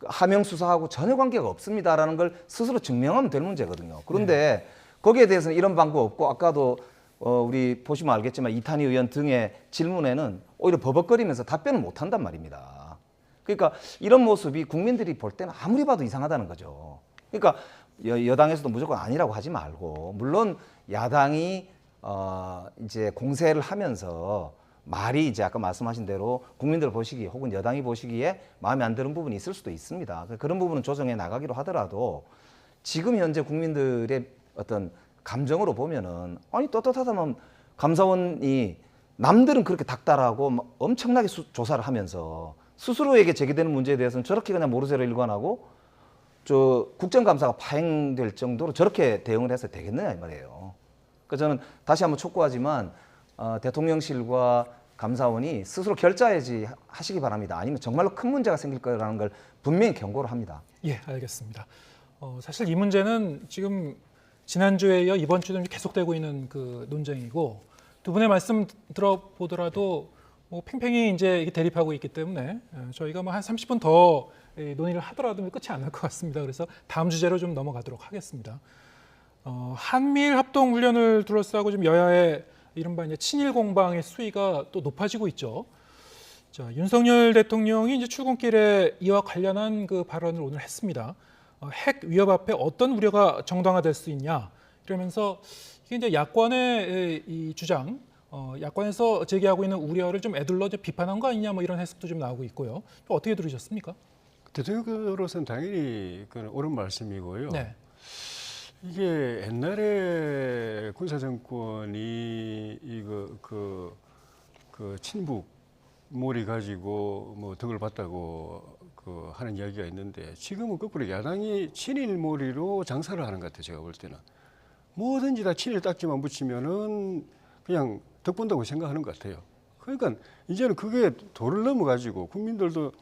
하명 수사하고 전혀 관계가 없습니다라는 걸 스스로 증명하면 될 문제거든요. 그런데 거기에 대해서는 이런 방법 없고 아까도 우리 보시면 알겠지만 이탄희 의원 등의 질문에는 오히려 버벅거리면서 답변을 못한단 말입니다. 그러니까 이런 모습이 국민들이 볼 때는 아무리 봐도 이상하다는 거죠. 그러니까 여당에서도 무조건 아니라고 하지 말고 물론 야당이 이제 공세를 하면서 말이 이제 아까 말씀하신 대로 국민들 보시기에 혹은 여당이 보시기에 마음에 안 드는 부분이 있을 수도 있습니다. 그런 부분은 조정해 나가기로 하더라도 지금 현재 국민들의 어떤 감정으로 보면은 아니 떳떳하다면 감사원이 남들은 그렇게 닥달하고 엄청나게 조사를 하면서 스스로에게 제기되는 문제에 대해서는 저렇게 그냥 모르쇠로 일관하고 국정감사가 파행될 정도로 저렇게 대응을 해서 되겠느냐 이 말이에요. 그래서 저는 다시 한번 촉구하지만 대통령실과 감사원이 스스로 결자해지 하시기 바랍니다. 아니면 정말로 큰 문제가 생길 거라는 걸 분명히 경고를 합니다. 예, 알겠습니다. 사실 이 문제는 지금 지난주에 이어 이번 주도 계속되고 있는 그 논쟁이고 두 분의 말씀 들어보더라도 팽팽히 이제 대립하고 있기 때문에 저희가 한 30분 더 논의를 하더라도 끝이 안 날 것 같습니다. 그래서 다음 주제로 좀 넘어가도록 하겠습니다. 한미일 합동 훈련을 둘러싸고 지금 여야의 이른바 이제 친일 공방의 수위가 또 높아지고 있죠. 자, 윤석열 대통령이 이제 출근길에 이와 관련한 그 발언을 오늘 했습니다. 핵 위협 앞에 어떤 우려가 정당화될 수 있냐 이러면서 이게 이제 야권의 이 주장, 야권에서 제기하고 있는 우려를 좀 애둘러 비판한 거 아니냐 이런 해석도 좀 나오고 있고요. 어떻게 들으셨습니까? 대통령으로서는 당연히 그건 옳은 말씀이고요. 네. 이게 옛날에 군사 정권이 그 친북 몰이 가지고 덕을 봤다고 하는 이야기가 있는데 지금은 거꾸로 야당이 친일 몰이로 장사를 하는 것 같아요. 제가 볼 때는 뭐든지 다 친일 딱지만 붙이면은 그냥 덕 본다고 생각하는 것 같아요. 그러니까 이제는 그게 도를 넘어가지고 국민들도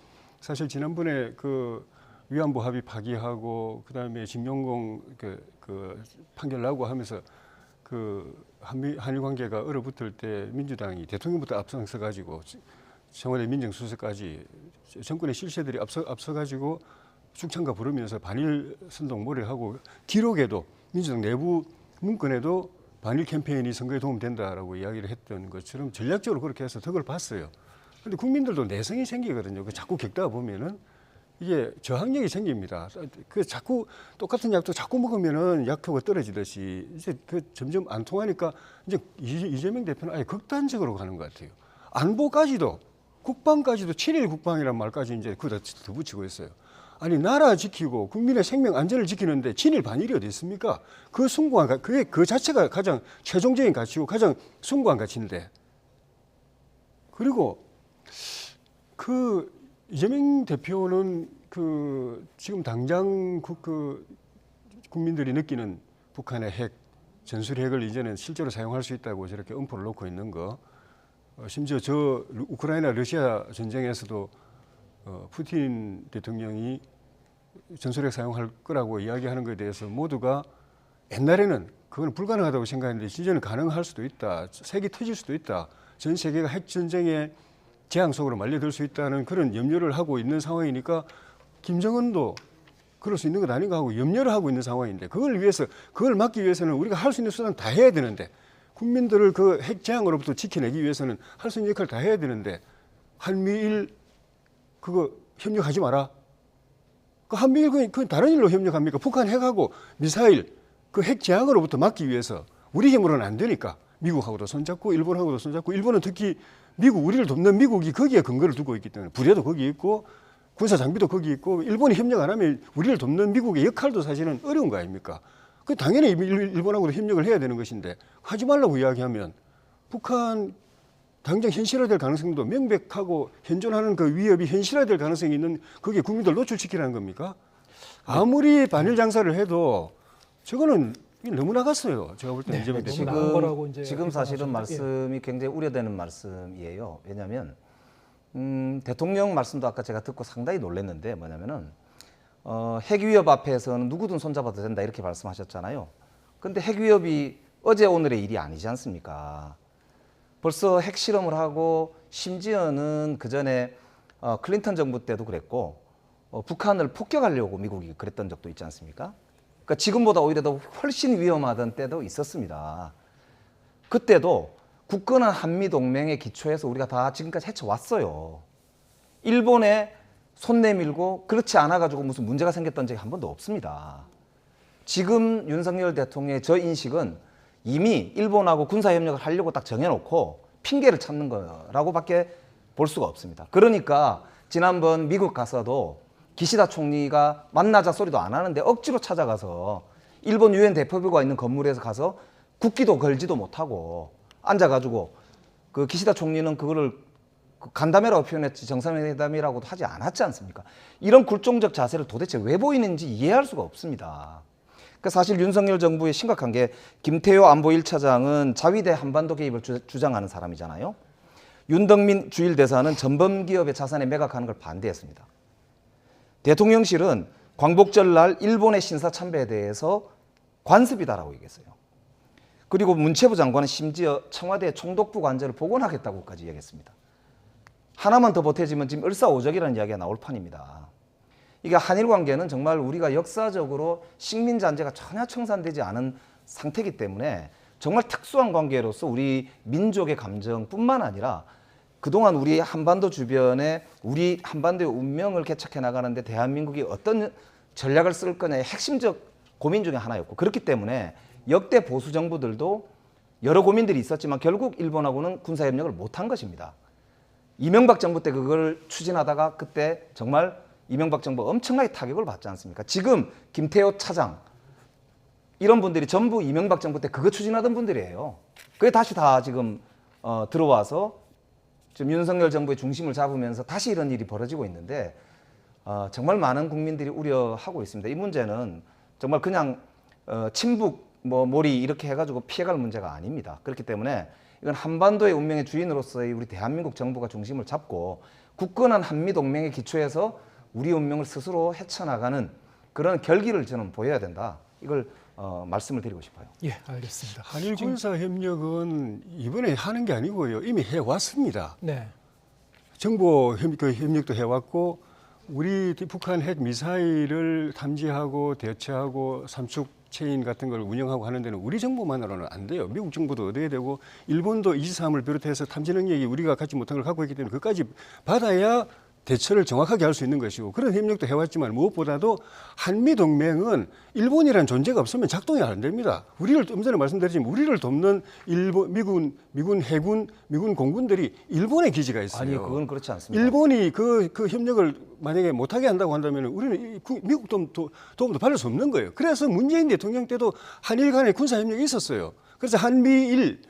사실 지난번에 그 위안부 합의 파기하고 그다음에 김용공 그 판결 나고 하면서 그 한일 관계가 얼어붙을 때 민주당이 대통령부터 앞서서 가지고 청와대 민정수석까지 정권의 실세들이 앞서 가지고 죽창가 부르면서 반일 선동 몰이하고 기록에도 민주당 내부 문건에도 반일 캠페인이 선거에 도움된다라고 이야기를 했던 것처럼 전략적으로 그렇게 해서 덕을 봤어요. 그런데 국민들도 내성이 생기거든요. 자꾸 겪다 보면은 이게 저항력이 생깁니다. 그 자꾸 똑같은 약도 자꾸 먹으면은 약효가 떨어지듯이 이제 점점 안 통하니까 이제 이재명 대표는 아예 극단적으로 가는 것 같아요. 안보까지도 국방까지도 친일 국방이란 말까지 이제 그다 더 붙이고 있어요. 아니 나라 지키고 국민의 생명 안전을 지키는데 친일 반일이 어디 있습니까? 그 숭고한 그게 그 자체가 가장 최종적인 가치고 가장 숭고한 가치인데. 그리고 그 이재명 대표는 지금 당장 국민들이 느끼는 북한의 핵 전술 핵을 이제는 실제로 사용할 수 있다고 저렇게 엄포를 놓고 있는 거. 심지어 우크라이나 러시아 전쟁에서도 푸틴 대통령이 전술핵 사용할 거라고 이야기하는 것에 대해서 모두가 옛날에는 그건 불가능하다고 생각했는데 이제는 가능할 수도 있다. 색이 터질 수도 있다. 전 세계가 핵 전쟁의 재앙 속으로 말려들 수 있다는 그런 염려를 하고 있는 상황이니까 김정은도 그럴 수 있는 것 아닌가 하고 염려를 하고 있는 상황인데 그걸 막기 위해서는 우리가 할 수 있는 수단 다 해야 되는데 국민들을 그 핵 재앙으로부터 지켜내기 위해서는 할 수 있는 역할을 다 해야 되는데 한미일 그거 협력하지 마라. 그 한미일 그 다른 일로 협력합니까? 북한 핵하고 미사일 그 핵 재앙으로부터 막기 위해서 우리 힘으로는 안 되니까 미국하고도 손잡고 일본하고도 손잡고 일본은 특히 미국 우리를 돕는 미국이 거기에 근거를 두고 있기 때문에 부대도 거기 있고 군사 장비도 거기 있고 일본이 협력 안 하면 우리를 돕는 미국의 역할도 사실은 어려운 거 아닙니까? 그 당연히 일본하고도 협력을 해야 되는 것인데 하지 말라고 이야기하면 북한 당장 현실화될 가능성도 명백하고 현존하는 그 위협이 현실화될 가능성이 있는 거기에 국민들 노출시키라는 겁니까? 아무리 반일 장사를 해도 저거는 너무 나갔어요. 제가 볼 때는 이재명 대통령. 지금 사실은 말씀이 굉장히 우려되는 말씀이에요. 왜냐하면 대통령 말씀도 아까 제가 듣고 상당히 놀랐는데 뭐냐면은 핵 위협 앞에서는 누구든 손잡아도 된다 이렇게 말씀하셨잖아요. 그런데 핵 위협이 어제 오늘의 일이 아니지 않습니까? 벌써 핵 실험을 하고 심지어는 그 전에 클린턴 정부 때도 그랬고 북한을 폭격하려고 미국이 그랬던 적도 있지 않습니까? 그러니까 지금보다 오히려 더 훨씬 위험하던 때도 있었습니다. 그때도 굳건한 한미동맹의 기초에서 우리가 다 지금까지 헤쳐왔어요. 일본에 손 내밀고 그렇지 않아가지고 무슨 문제가 생겼던 적이 한 번도 없습니다. 지금 윤석열 대통령의 저 인식은 이미 일본하고 군사협력을 하려고 딱 정해놓고 핑계를 찾는 거라고밖에 볼 수가 없습니다. 그러니까 지난번 미국 가서도 기시다 총리가 만나자 소리도 안 하는데 억지로 찾아가서 일본 유엔 대표부가 있는 건물에서 가서 국기도 걸지도 못하고 앉아가지고 그 기시다 총리는 그거를 간담회라고 표현했지 정상회담이라고도 하지 않았지 않습니까? 이런 굴종적 자세를 도대체 왜 보이는지 이해할 수가 없습니다. 그러니까 사실 윤석열 정부의 심각한 게 김태효 안보 1차장은 자위대 한반도 개입을 주장하는 사람이잖아요. 윤덕민 주일대사는 전범기업의 자산에 매각하는 걸 반대했습니다. 대통령실은 광복절 날 일본의 신사 참배에 대해서 관습이다라고 얘기했어요. 그리고 문체부 장관은 심지어 청와대 총독부 관저를 복원하겠다고까지 얘기했습니다. 하나만 더 보태지면 지금 을사오적이라는 이야기가 나올 판입니다. 이게 한일 관계는 정말 우리가 역사적으로 식민 잔재가 전혀 청산되지 않은 상태이기 때문에 정말 특수한 관계로서 우리 민족의 감정뿐만 아니라 그동안 우리 한반도 주변에 우리 한반도의 운명을 개척해 나가는데 대한민국이 어떤 전략을 쓸 거냐의 핵심적 고민 중에 하나였고 그렇기 때문에 역대 보수 정부들도 여러 고민들이 있었지만 결국 일본하고는 군사협력을 못한 것입니다. 이명박 정부 때 그걸 추진하다가 그때 정말 이명박 정부 엄청나게 타격을 받지 않습니까? 지금 김태효 차장 이런 분들이 전부 이명박 정부 때 그거 추진하던 분들이에요. 그게 다시 다 지금 들어와서 지금 윤석열 정부의 중심을 잡으면서 다시 이런 일이 벌어지고 있는데 정말 많은 국민들이 우려하고 있습니다. 이 문제는 정말 그냥 친북 몰이 이렇게 해가지고 피해갈 문제가 아닙니다. 그렇기 때문에 이건 한반도의 운명의 주인으로서의 우리 대한민국 정부가 중심을 잡고 굳건한 한미동맹의 기초에서 우리 운명을 스스로 헤쳐나가는 그런 결기를 저는 보여야 된다. 이걸 말씀을 드리고 싶어요. 예, 알겠습니다. 한일 군사 협력은 이번에 하는 게 아니고요. 이미 해왔습니다. 네. 정보 협력도 해왔고 우리 북한 핵 미사일을 탐지하고 대처하고 삼축 체인 같은 걸 운영하고 하는 데는 우리 정부만으로는 안 돼요. 미국 정부도 얻어야 되고 일본도 이지스함을 비롯해서 탐지 능력이 우리가 갖지 못한 걸 갖고 있기 때문에 그까지 받아야 대처를 정확하게 할 수 있는 것이고 그런 협력도 해왔지만 무엇보다도 한미동맹은 일본이라는 존재가 없으면 작동이 안 됩니다. 우리를 좀 전에 말씀드렸지만 우리를 돕는 미군 해군, 미군 공군들이 일본에 기지가 있어요. 아니 그건 그렇지 않습니다. 일본이 그 협력을 만약에 못하게 한다고 한다면 우리는 미국 도움도 받을 수 없는 거예요. 그래서 문재인 대통령 때도 한일 간의 군사협력이 있었어요. 그래서 한미일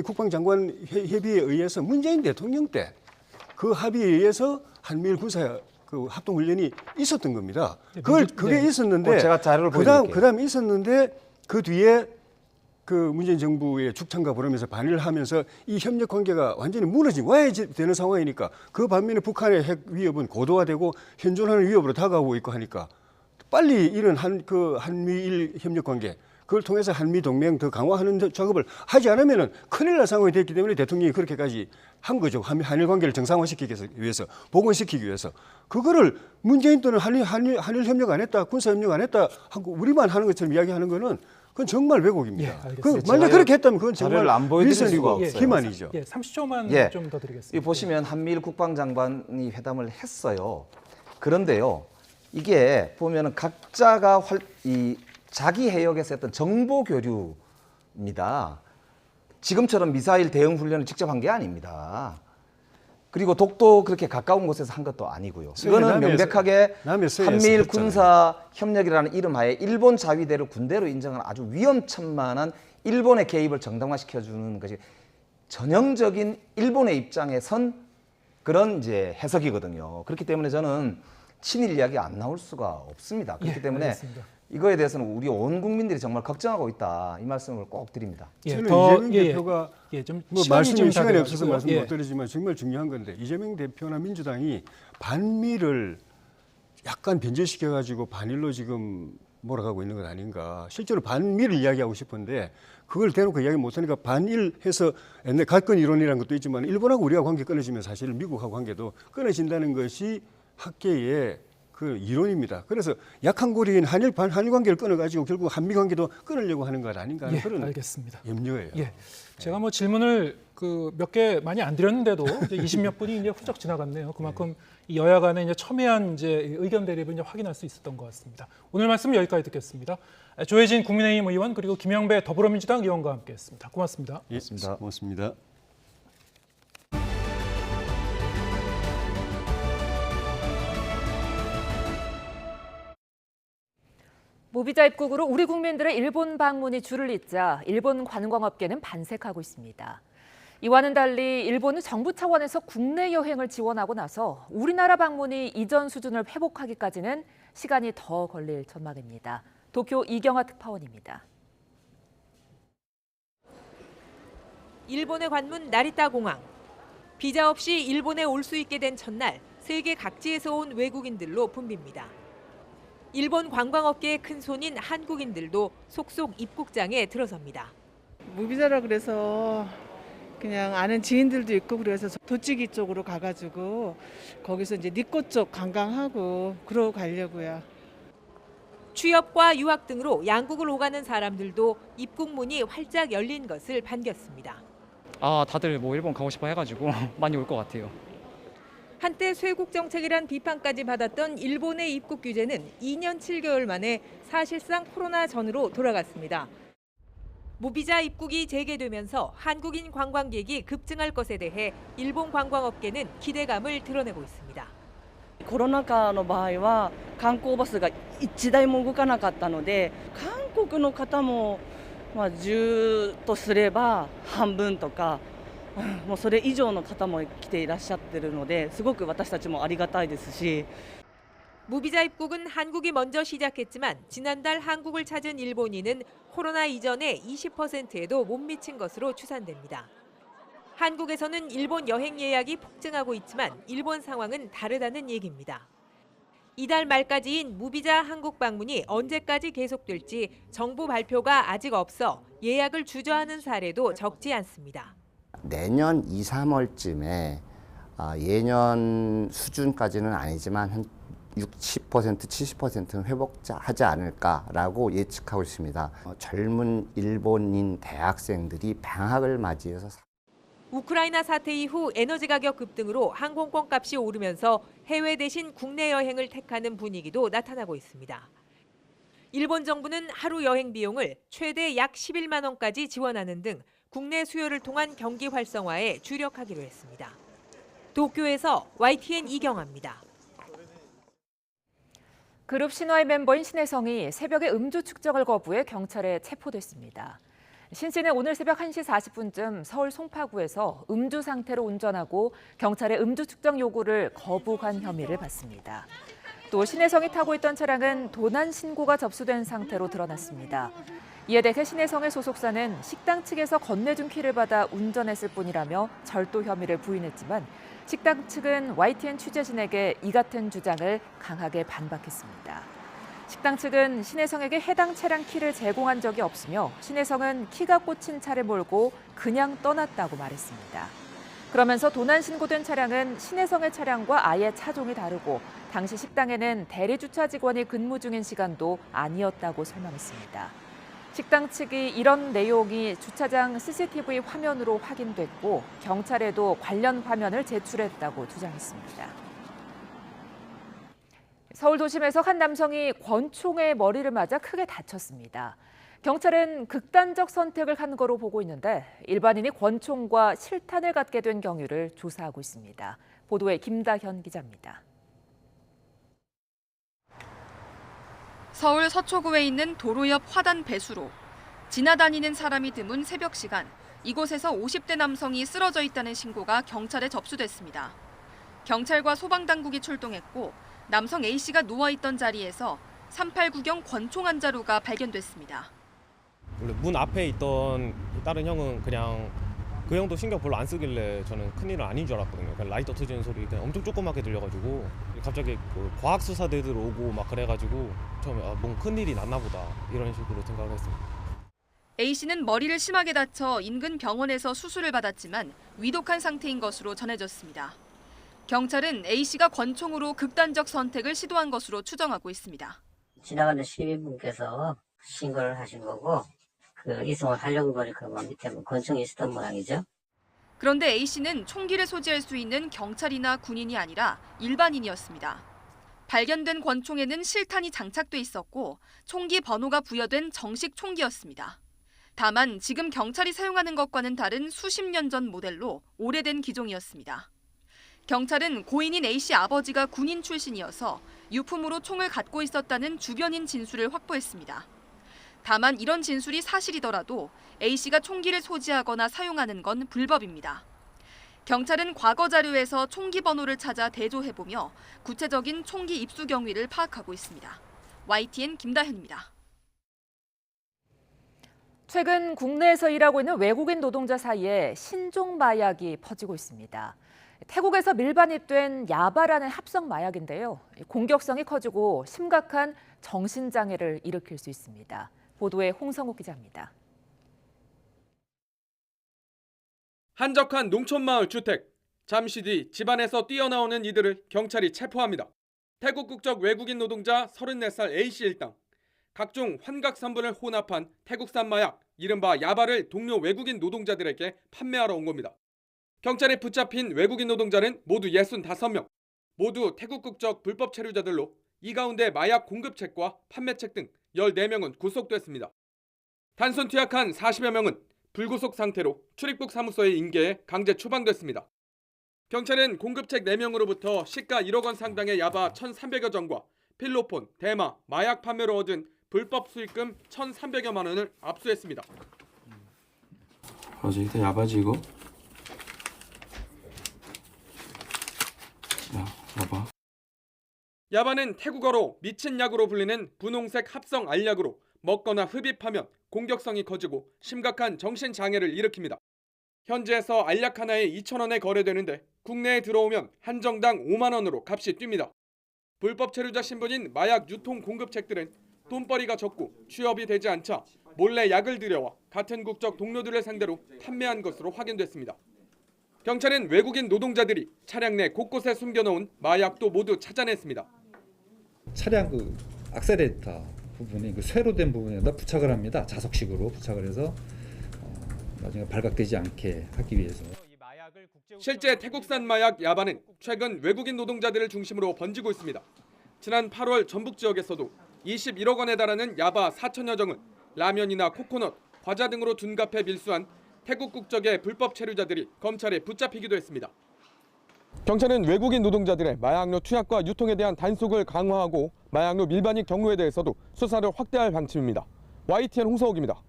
국방장관 협의에 의해서 문재인 대통령 때 그 합의에 의해서 한미일 군사 합동훈련이 있었던 겁니다. 그게 있었는데 제가 자료를 보여드릴게요. 그다음 있었는데 그 뒤에 그 문재인 정부의 죽창가 부르면서 반일을 하면서 이 협력 관계가 완전히 무너지고 와야 되는 상황이니까 그 반면에 북한의 핵 위협은 고도화되고 현존하는 위협으로 다가오고 있고 하니까 빨리 이런 한미일 협력 관계 그걸 통해서 한미 동맹 더 강화하는 작업을 하지 않으면은 큰일 날 상황이 됐기 때문에 대통령이 그렇게까지 한 거죠. 한일 관계를 정상화시키기 위해서, 복원시키기 위해서. 그거를 문재인 때는 한일 협력 안 했다, 군사 협력 안 했다 하고 우리만 하는 것처럼 이야기하는 거는 그건 정말 왜곡입니다. 만약 그렇게 했다면 그건 정말 위선이고 기만이죠. 예, 30초만 좀 더 드리겠습니다. 보시면 한미일 국방장관이 회담을 했어요. 그런데요. 이게 보면은 각자가 자기 해역에서 했던 정보 교류입니다. 지금처럼 미사일 대응 훈련을 직접 한 게 아닙니다. 그리고 독도 그렇게 가까운 곳에서 한 것도 아니고요. 이거는 명백하게 한미일 군사 협력이라는 이름하에 일본 자위대를 군대로 인정하는 아주 위험천만한 일본의 개입을 정당화시켜주는 것이 전형적인 일본의 입장에 선 그런 이제 해석이거든요. 그렇기 때문에 저는 친일 이야기 안 나올 수가 없습니다. 그렇기 때문에 알겠습니다. 이거에 대해서는 우리 온 국민들이 정말 걱정하고 있다. 이 말씀을 꼭 드립니다. 저는 이재명 대표가 좀 뭐 시간이 없어서 말씀 못 드리지만 정말 중요한 건데 이재명 대표나 민주당이 반미를 약간 변질시켜가지고 반일로 지금 몰아가고 있는 것 아닌가. 실제로 반미를 이야기하고 싶은데 그걸 대놓고 이야기 못하니까 반일해서 옛날 갈건 이론이라는 것도 있지만 일본하고 우리가 관계 끊어지면 사실 미국하고 관계도 끊어진다는 것이 학계의 그 이론입니다. 그래서 약한 고리인 한일 관계를 끊어가지고 결국 한미 관계도 끊으려고 하는 것 아닌가 하는 그런 알겠습니다. 염려예요. 제가 뭐 질문을 몇 개 많이 안 드렸는데도 이제 20몇 분이 이제 훌쩍 지나갔네요. 그만큼 이 여야 간의 이제 첨예한 이제 의견 대립을 이제 확인할 수 있었던 것 같습니다. 오늘 말씀 여기까지 듣겠습니다. 조혜진 국민의힘 의원 그리고 김영배 더불어민주당 의원과 함께했습니다. 고맙습니다. 고맙습니다. 무비자 입국으로 우리 국민들의 일본 방문이 줄을 잇자 일본 관광업계는 반색하고 있습니다. 이와는 달리 일본은 정부 차원에서 국내 여행을 지원하고 나서 우리나라 방문이 이전 수준을 회복하기까지는 시간이 더 걸릴 전망입니다. 도쿄 이경화 특파원입니다. 일본의 관문 나리타 공항. 비자 없이 일본에 올 수 있게 된 첫날 세계 각지에서 온 외국인들로 붐빕니다. 일본 관광업계의 큰 손인 한국인들도 속속 입국장에 들어섭니다. 무비자라 그래서 그냥 아는 지인들도 있고 그래서 도찌기 쪽으로 가가지고 거기서 이제 니코 쪽 관광하고 그러고 가려고요. 취업과 유학 등으로 양국을 오가는 사람들도 입국문이 활짝 열린 것을 반겼습니다. 다들 뭐 일본 가고 싶어 해가지고 많이 올 것 같아요. 한때 쇄국 정책이란 비판까지 받았던 일본의 입국 규제는 2년 7개월 만에 사실상 코로나 전으로 돌아갔습니다. 무비자 입국이 재개되면서 한국인 관광객이 급증할 것에 대해 일본 관광업계는 기대감을 드러내고 있습니다. コロナ禍の場合は観光バスが1台も動かなかったので、韓国の方も10とすれば半分とか、もうそれ以上の方も来ていらっしゃってるので、すごく私たちもありがたいですし。 무비자 입국은 한국이 먼저 시작했지만 지난달 한국을 찾은 일본인은 코로나 이전의 20%에도 못 미친 것으로 추산됩니다. 한국에서는 일본 여행 예약이 폭증하고 있지만 일본 상황은 다르다는 얘기입니다. 이달 말까지인 무비자 한국 방문이 언제까지 계속될지 정부 발표가 아직 없어 예약을 주저하는 사례도 적지 않습니다. 내년 2, 3월쯤에 예년 수준까지는 아니지만 한 60%, 70%는 회복하지 않을까라고 예측하고 있습니다. 젊은 일본인 대학생들이 방학을 맞이해서 우크라이나 사태 이후 에너지 가격 급등으로 항공권 값이 오르면서 해외 대신 국내 여행을 택하는 분위기도 나타나고 있습니다. 일본 정부는 하루 여행 비용을 최대 약 11만 원까지 지원하는 등 국내 수요를 통한 경기 활성화에 주력하기로 했습니다. 도쿄에서 YTN 이경아입니다. 그룹 신화의 멤버인 신혜성이 새벽에 음주 측정을 거부해 경찰에 체포됐습니다. 신 씨는 오늘 새벽 1시 40분쯤 서울 송파구에서 음주 상태로 운전하고 경찰의 음주 측정 요구를 거부한 혐의를 받습니다. 또 신혜성이 타고 있던 차량은 도난 신고가 접수된 상태로 드러났습니다. 이에 대해 신혜성의 소속사는 식당 측에서 건네준 키를 받아 운전했을 뿐이라며 절도 혐의를 부인했지만 식당 측은 YTN 취재진에게 이 같은 주장을 강하게 반박했습니다. 식당 측은 신혜성에게 해당 차량 키를 제공한 적이 없으며 신혜성은 키가 꽂힌 차를 몰고 그냥 떠났다고 말했습니다. 그러면서 도난 신고된 차량은 신혜성의 차량과 아예 차종이 다르고 당시 식당에는 대리 주차 직원이 근무 중인 시간도 아니었다고 설명했습니다. 식당 측이 이런 내용이 주차장 CCTV 화면으로 확인됐고 경찰에도 관련 화면을 제출했다고 주장했습니다. 서울 도심에서 한 남성이 권총에 머리를 맞아 크게 다쳤습니다. 경찰은 극단적 선택을 한 거로 보고 있는데 일반인이 권총과 실탄을 갖게 된 경위를 조사하고 있습니다. 보도에 김다현 기자입니다. 서울 서초구에 있는 도로 옆 화단 배수로. 지나다니는 사람이 드문 새벽 시간, 이곳에서 50대 남성이 쓰러져 있다는 신고가 경찰에 접수됐습니다. 경찰과 소방당국이 출동했고 남성 A씨가 누워있던 자리에서 389경 권총 한 자루가 발견됐습니다. 원래 문 앞에 있던 다른 형은 그냥 그 형도 신경 별로 안 쓰길래 저는 큰일은 아닌 줄 알았거든요. 그냥 라이터 터지는 소리 그냥 엄청 조그맣게 들려가지고 갑자기 그 과학수사대들 오고 막 그래가지고 처음에 뭔 큰일이 났나 보다 이런 식으로 생각을 했습니다. A씨는 머리를 심하게 다쳐 인근 병원에서 수술을 받았지만 위독한 상태인 것으로 전해졌습니다. 경찰은 A씨가 권총으로 극단적 선택을 시도한 것으로 추정하고 있습니다. 지나가는 시민분께서 신고를 하신 거고 이송을 하려고 보니까 밑에 권총이 있었던 모양이죠. 그런데 A씨는 총기를 소지할 수 있는 경찰이나 군인이 아니라 일반인이었습니다. 발견된 권총에는 실탄이 장착돼 있었고 총기 번호가 부여된 정식 총기였습니다. 다만 지금 경찰이 사용하는 것과는 다른 수십 년 전 모델로 오래된 기종이었습니다. 경찰은 고인인 A씨 아버지가 군인 출신이어서 유품으로 총을 갖고 있었다는 주변인 진술을 확보했습니다. 다만 이런 진술이 사실이더라도 A씨가 총기를 소지하거나 사용하는 건 불법입니다. 경찰은 과거 자료에서 총기 번호를 찾아 대조해보며 구체적인 총기 입수 경위를 파악하고 있습니다. YTN 김다현입니다. 최근 국내에서 일하고 있는 외국인 노동자 사이에 신종 마약이 퍼지고 있습니다. 태국에서 밀반입된 야바라는 합성 마약인데요. 공격성이 커지고 심각한 정신장애를 일으킬 수 있습니다. 보도에 홍성욱 기자입니다. 한적한 농촌마을 주택. 잠시 뒤 집안에서 뛰어나오는 이들을 경찰이 체포합니다. 태국 국적 외국인 노동자 34살 A씨 일당. 각종 환각산분을 혼합한 태국산 마약, 이른바 야바를 동료 외국인 노동자들에게 판매하러 온 겁니다. 경찰에 붙잡힌 외국인 노동자는 모두 65명. 모두 태국 국적 불법 체류자들로 이 가운데 마약 공급책과 판매책 등 14명은 구속됐습니다. 단순 투약한 40여 명은 불구속 상태로 출입국 사무소에 인계해 강제 추방됐습니다. 경찰은 공급책 4명으로부터 시가 1억 원 상당의 야바 1,300여 정과 필로폰, 대마, 마약 판매로 얻은 불법 수익금 1,300여만 원을 압수했습니다. 이거 야바지 이거? 야바. 야바는 태국어로 미친 약으로 불리는 분홍색 합성 알약으로 먹거나 흡입하면 공격성이 커지고 심각한 정신장애를 일으킵니다. 현지에서 알약 하나에 2,000원에 거래되는데 국내에 들어오면 한정당 5만 원으로 값이 뜁니다. 불법 체류자 신분인 마약 유통 공급책들은 돈벌이가 적고 취업이 되지 않자 몰래 약을 들여와 같은 국적 동료들을 상대로 판매한 것으로 확인됐습니다. 경찰은 외국인 노동자들이 차량 내 곳곳에 숨겨놓은 마약도 모두 찾아냈습니다. 차량 악셀레이터 부분이 쇠로 된 부분에다 부착을 합니다. 자석식으로 부착을 해서 나중에 발각되지 않게 하기 위해서. 실제 태국산 마약 야바는 최근 외국인 노동자들을 중심으로 번지고 있습니다. 지난 8월 전북 지역에서도 21억 원에 달하는 야바 4천여 정을 라면이나 코코넛, 과자 등으로 둔갑해 밀수한 태국 국적의 불법 체류자들이 검찰에 붙잡히기도 했습니다. 경찰은 외국인 노동자들의 마약류 투약과 유통에 대한 단속을 강화하고 마약류 밀반입 경로에 대해서도 수사를 확대할 방침입니다. YTN 홍서욱입니다.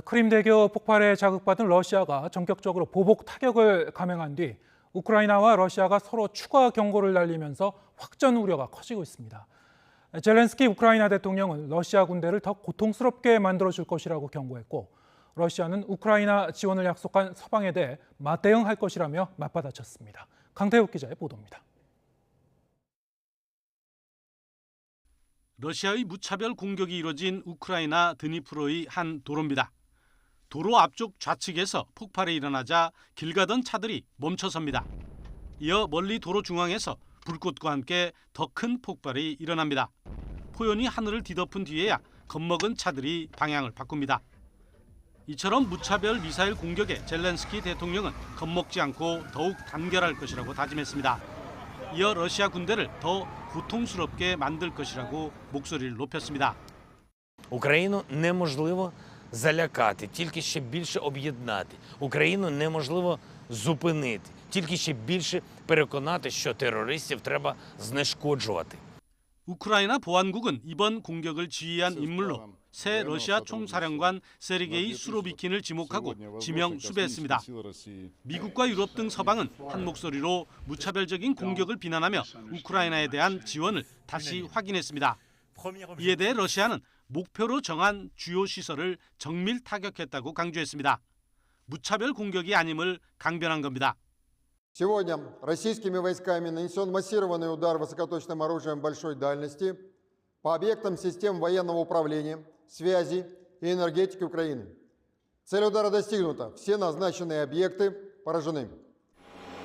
크림대교 폭발에 자극받은 러시아가 전격적으로 보복 타격을 감행한 뒤 우크라이나와 러시아가 서로 추가 경고를 날리면서 확전 우려가 커지고 있습니다. 젤렌스키 우크라이나 대통령은 러시아 군대를 더 고통스럽게 만들어줄 것이라고 경고했고 러시아는 우크라이나 지원을 약속한 서방에 대해 맞대응할 것이라며 맞받아쳤습니다. 강태욱 기자의 보도입니다. 러시아의 무차별 공격이 이뤄진 우크라이나 드니프로의 한 도로입니다. 도로 앞쪽 좌측에서 폭발이 일어나자 길 가던 차들이 멈춰섭니다. 이어 멀리 도로 중앙에서 불꽃과 함께 더 큰 폭발이 일어납니다. 포연이 하늘을 뒤덮은 뒤에야 겁먹은 차들이 방향을 바꿉니다. 이처럼 무차별 미사일 공격에 젤렌스키 대통령은 겁먹지 않고 더욱 단결할 것이라고 다짐했습니다. 이어 러시아 군대를 더 고통스럽게 만들 것이라고 목소리를 높였습니다. Україну неможливо залякати, тільки ще більше об'єднати. Україну неможливо зупинити, тільки ще більше переконати, що терористів треба знешкоджувати. 우크라이나 보안국은 이번 공격을 지휘한 인물로 새 러시아 총사령관 세르게이 수로비킨을 지목하고 지명 수배했습니다. 미국과 유럽 등 서방은 한 목소리로 무차별적인 공격을 비난하며 우크라이나에 대한 지원을 다시 확인했습니다. 이에 대해 러시아는 목표로 정한 주요 시설을 정밀 타격했다고 강조했습니다. 무차별 공격이 아님을 강변한 겁니다. Сегодня российскими войсками нанесен массированный удар высокоточным оружием большой дальности по объектам систем военного управления, связи и энергетики Украины. Цель удара достигнута. Все назначенные объекты поражены.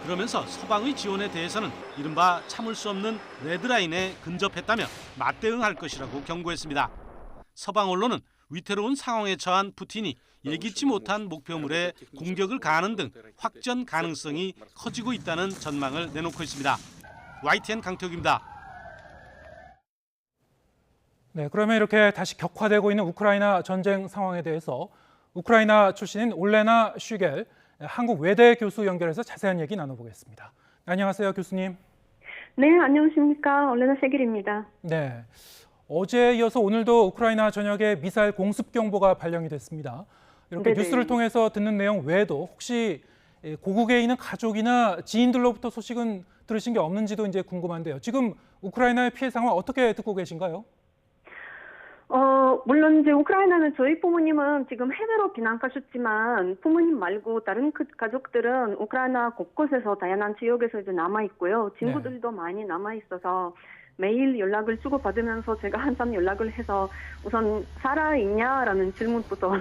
그러면서 서방의 지원에 대해서는 이른바 참을 수 없는 레드라인에 근접했다며 맞대응할 것이라고 경고했습니다. 서방 언론은 위태로운 상황에 처한 푸틴이 예기치 못한 목표물에 공격을 가하는 등 확전 가능성이 커지고 있다는 전망을 내놓고 있습니다. YTN 강태욱입니다. 네, 그러면 이렇게 다시 격화되고 있는 우크라이나 전쟁 상황에 대해서 우크라이나 출신인 올레나 슈겔 한국 외대 교수 연결해서 자세한 얘기 나눠보겠습니다. 안녕하세요, 교수님. 네, 안녕하십니까. 올레나 슈겔입니다. 네, 어제에 이어서 오늘도 우크라이나 전역에 미사일 공습 경보가 발령이 됐습니다. 이렇게 네네. 뉴스를 통해서 듣는 내용 외에도 혹시 고국에 있는 가족이나 지인들로부터 소식은 들으신 게 없는지도 이제 궁금한데요. 지금 우크라이나의 피해 상황 어떻게 듣고 계신가요? 물론 이제 우크라이나는 저희 부모님은 지금 해외로避難 가셨지만 부모님 말고 다른 가족들은 우크라이나 곳곳에서 다양한 지역에서 이제 남아 있고요. 친구들도 많이 남아 있어서 매일 연락을 주고받으면서 제가 항상 연락을 해서 우선 살아있냐라는 질문부터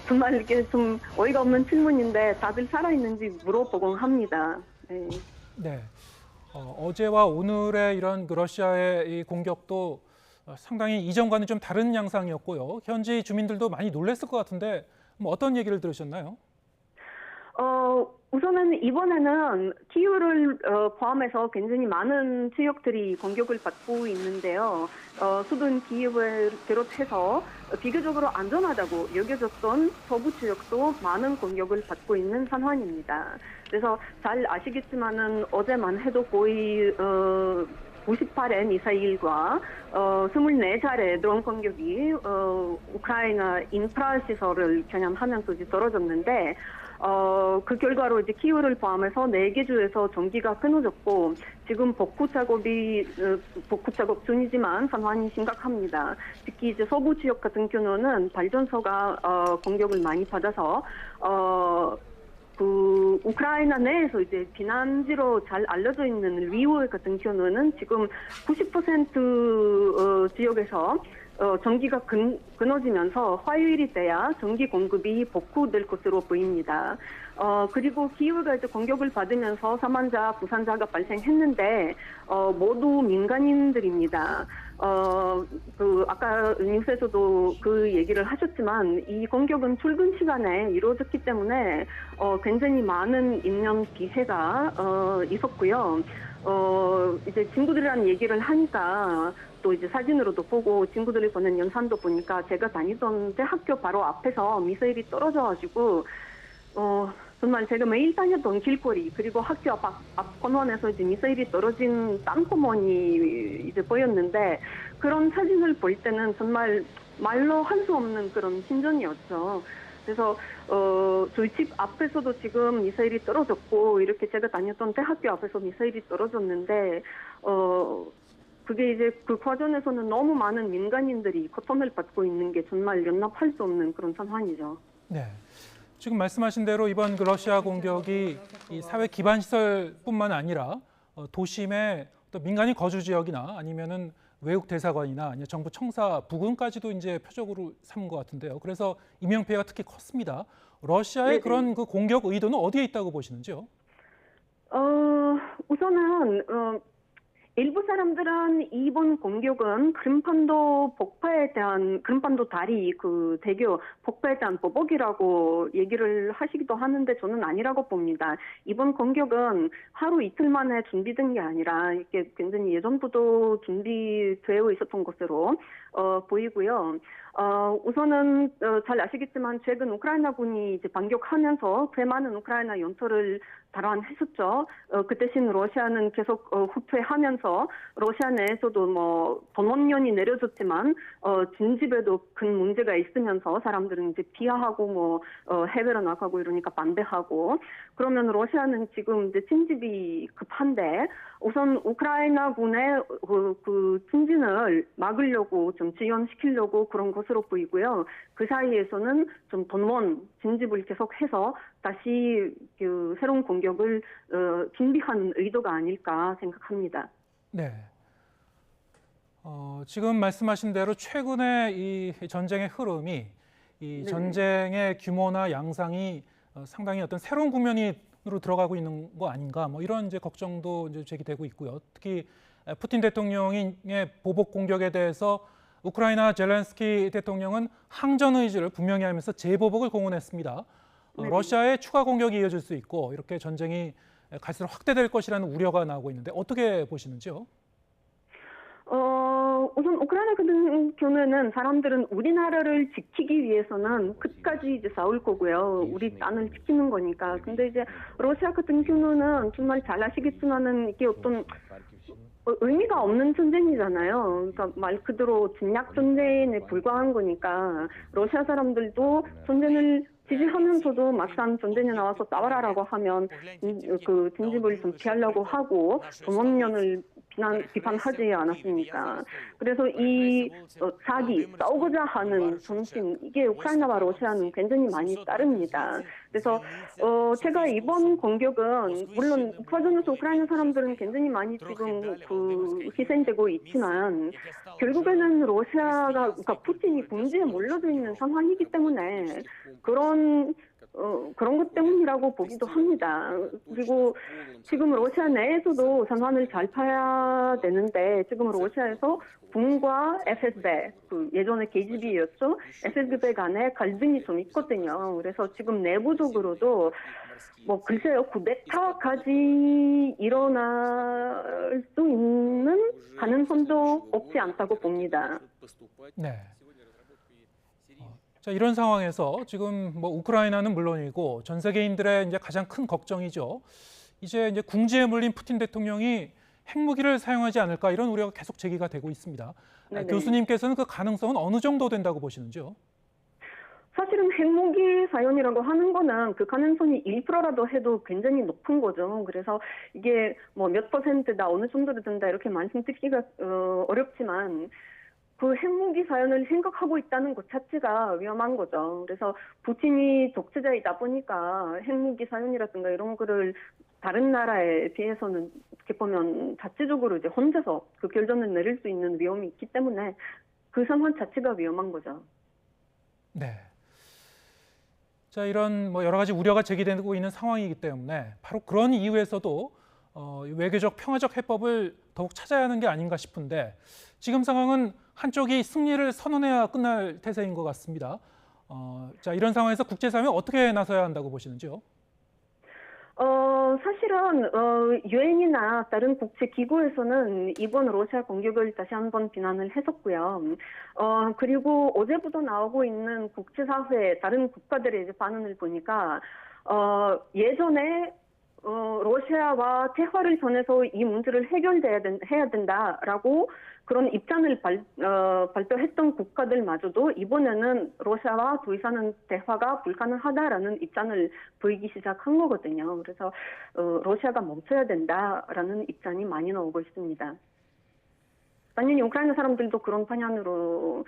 정말 이렇게 좀 어이가 없는 질문인데 다들 살아있는지 물어보곤 합니다. 네. 네. 어제와 오늘의 이런 그 러시아의 이 공격도 상당히 이전과는 좀 다른 양상이었고요. 현지 주민들도 많이 놀랐을 것 같은데 뭐 어떤 얘기를 들으셨나요? 우선은 이번에는 키이우를 포함해서 굉장히 많은 지역들이 공격을 받고 있는데요. 수도인 키이우를 비롯해서 비교적으로 안전하다고 여겨졌던 서부 지역도 많은 공격을 받고 있는 상황입니다. 그래서 잘 아시겠지만은 어제만 해도 거의 98의 미사일과 24차례 드론 공격이 우크라이나 인프라 시설을 겨냥하면서 떨어졌는데 그 결과로 이제 키이우를 포함해서 4개 주에서 전기가 끊어졌고 지금 복구 작업 중이지만 상황이 심각합니다. 특히 이제 서부 지역 같은 경우는 발전소가 공격을 많이 받아서 그 우크라이나 내에서 이제避難지로 잘 알려져 있는 리우 같은 경우는 지금 90% 지역에서 전기가 끊어지면서 화요일이 돼야 전기 공급이 복구될 것으로 보입니다. 그리고 키이우가 이제 공격을 받으면서 사망자, 부상자가 발생했는데 모두 민간인들입니다. 그 아까 뉴스에서도 그 얘기를 하셨지만 이 공격은 출근 시간에 이루어졌기 때문에 굉장히 많은 인명 피해가 있었고요. 이제 친구들이랑 얘기를 하니까 또 이제 사진으로도 보고 친구들이 보낸 영상도 보니까 제가 다니던 대학교 바로 앞에서 미사일이 떨어져가지고 정말 제가 매일 다녔던 길거리 그리고 학교 앞 건원에서 이제 미사일이 떨어진 땅구멍이 이제 보였는데 그런 사진을 볼 때는 정말 말로 할 수 없는 그런 심정이었죠. 그래서 저희 집 앞에서도 지금 미사일이 떨어졌고 이렇게 제가 다녔던 대학교 앞에서 미사일이 떨어졌는데 그게 이제 그 과정에서는 너무 많은 민간인들이 고통을 받고 있는 게 정말 용납할 수 없는 그런 상황이죠. 네. 지금 말씀하신 대로 이번 그 러시아 공격이 이 사회 기반 시설뿐만 아니라 도심의 또 민간인 거주 지역이나 아니면은 외국 대사관이나 아니면 정부 청사 부근까지도 이제 표적으로 삼은 것 같은데요. 그래서 인명 피해가 특히 컸습니다. 러시아의 네네. 그런 그 공격 의도는 어디에 있다고 보시는지요? 우선은 일부 사람들은 이번 공격은 크림판도 다리 그 대교 폭파에 대한 보복이라고 얘기를 하시기도 하는데 저는 아니라고 봅니다. 이번 공격은 하루 이틀 만에 준비된 게 아니라 이게 굉장히 예전부터 준비되어 있었던 것으로 보이고요. 우선은 잘 아시겠지만 최근 우크라이나군이 이제 반격하면서 꽤 많은 우크라이나 영토를 달아냈었죠. 그 대신 러시아는 계속 후퇴하면서 러시아 내에서도 뭐 전원련이 내려졌지만 진집에도 큰 문제가 있으면서 사람들은 이제 비하하고 뭐 해외로 나가고 이러니까 반대하고 그러면 러시아는 지금 이제 진집이 급한데 우선 우크라이나군의 그 진진을 막으려고 좀 지연시키려고 그런 것으로 보이고요. 그 사이에서는 좀 돈원 진집을 계속해서 다시 그 새로운 공격을 준비한 의도가 아닐까 생각합니다. 네. 지금 말씀하신 대로 최근에 이 전쟁의 흐름이 이 전쟁의 규모나 양상이 상당히 어떤 새로운 국면으로 들어가고 있는 거 아닌가 뭐 이런 이제 걱정도 이제 제기되고 있고요. 특히 푸틴 대통령의 보복 공격에 대해서 우크라이나 젤렌스키 대통령은 항전 의지를 분명히 하면서 재보복을 공언했습니다. 러시아의 추가 공격이 이어질 수 있고 이렇게 전쟁이 갈수록 확대될 것이라는 우려가 나오고 있는데 어떻게 보시는지요? 우선 우크라이나 같은 경우에는 사람들은 우리나라를 지키기 위해서는 끝까지 이제 싸울 거고요. 우리 땅을 지키는 거니까. 근데 이제 러시아 같은 경우는 정말 잘 아시겠지만은 이게 어떤 의미가 없는 전쟁이잖아요. 그러니까 말 그대로 진약 전쟁에 불과한 거니까 러시아 사람들도 전쟁을 지지하면서도 막상 전쟁에 나와서 싸워라라고 하면 그 진집을 좀 피하려고 하고 전원련을 비판하지 않았습니까? 그래서 이 싸우고자 하는 정신 이게 우크라이나와 러시아는 굉장히 많이 다릅니다. 그래서 제가 이번 공격은 물론 과정에서 우크라이나 사람들은 굉장히 많이 지금 그 희생되고 있지만 결국에는 러시아가 그러니까 푸틴이 궁지에 몰려져 있는 상황이기 때문에 그런 것 때문이라고 보기도 합니다. 그리고 지금 러시아 내에서도 상황을 잘 파야 되는데 지금 러시아에서 군과 FSB, 그 예전에 KGB였죠. FSB 간에 갈등이 좀 있거든요. 그래서 지금 내부적으로도 뭐 글쎄요, 쿠데타까지 일어날 수 있는 가능성도 없지 않다고 봅니다. 네. 자, 이런 상황에서 지금 뭐 우크라이나는 물론이고 전 세계인들의 이제 가장 큰 걱정이죠. 이제 궁지에 물린 푸틴 대통령이 핵무기를 사용하지 않을까 이런 우려가 계속 제기가 되고 있습니다. 네네. 교수님께서는 그 가능성은 어느 정도 된다고 보시는지요? 사실은 핵무기 사용이라고 하는 거는 그 가능성이 1%라도 해도 굉장히 높은 거죠. 그래서 이게 뭐 몇 %다 어느 정도로 된다 이렇게 말씀드리기가 어렵지만 그 핵무기 사용을 생각하고 있다는 것 자체가 위험한 거죠. 그래서 푸틴이 독재자이다 보니까 핵무기 사용이라든가 이런 거를 다른 나라에 비해서는 어떻게 보면 자체적으로 이제 혼자서 그 결정을 내릴 수 있는 위험이 있기 때문에 그 상황 자체가 위험한 거죠. 네. 자, 이런 뭐 여러 가지 우려가 제기되고 있는 상황이기 때문에 바로 그런 이유에서도 외교적 평화적 해법을 더욱 찾아야 하는 게 아닌가 싶은데 지금 상황은 한쪽이 승리를 선언해야 끝날 태세인 것 같습니다. 자, 이런 상황에서 국제사회 어떻게 나서야 한다고 보시는지요? 사실은 유엔이나 다른 국제기구에서는 이번 러시아 공격을 다시 한번 비난을 했었고요. 그리고 어제부터 나오고 있는 국제사회 다른 국가들의 이제 반응을 보니까 예전에 러시아와 대화를 통해서 이 문제를 해야 된다라고 그런 입장을 발표했던 국가들마저도 이번에는 러시아와 더 이상은 대화가 불가능하다라는 입장을 보이기 시작한 거거든요. 그래서 러시아가 멈춰야 된다라는 입장이 많이 나오고 있습니다. 당연히 우크라이나 사람들도 그런 방향으로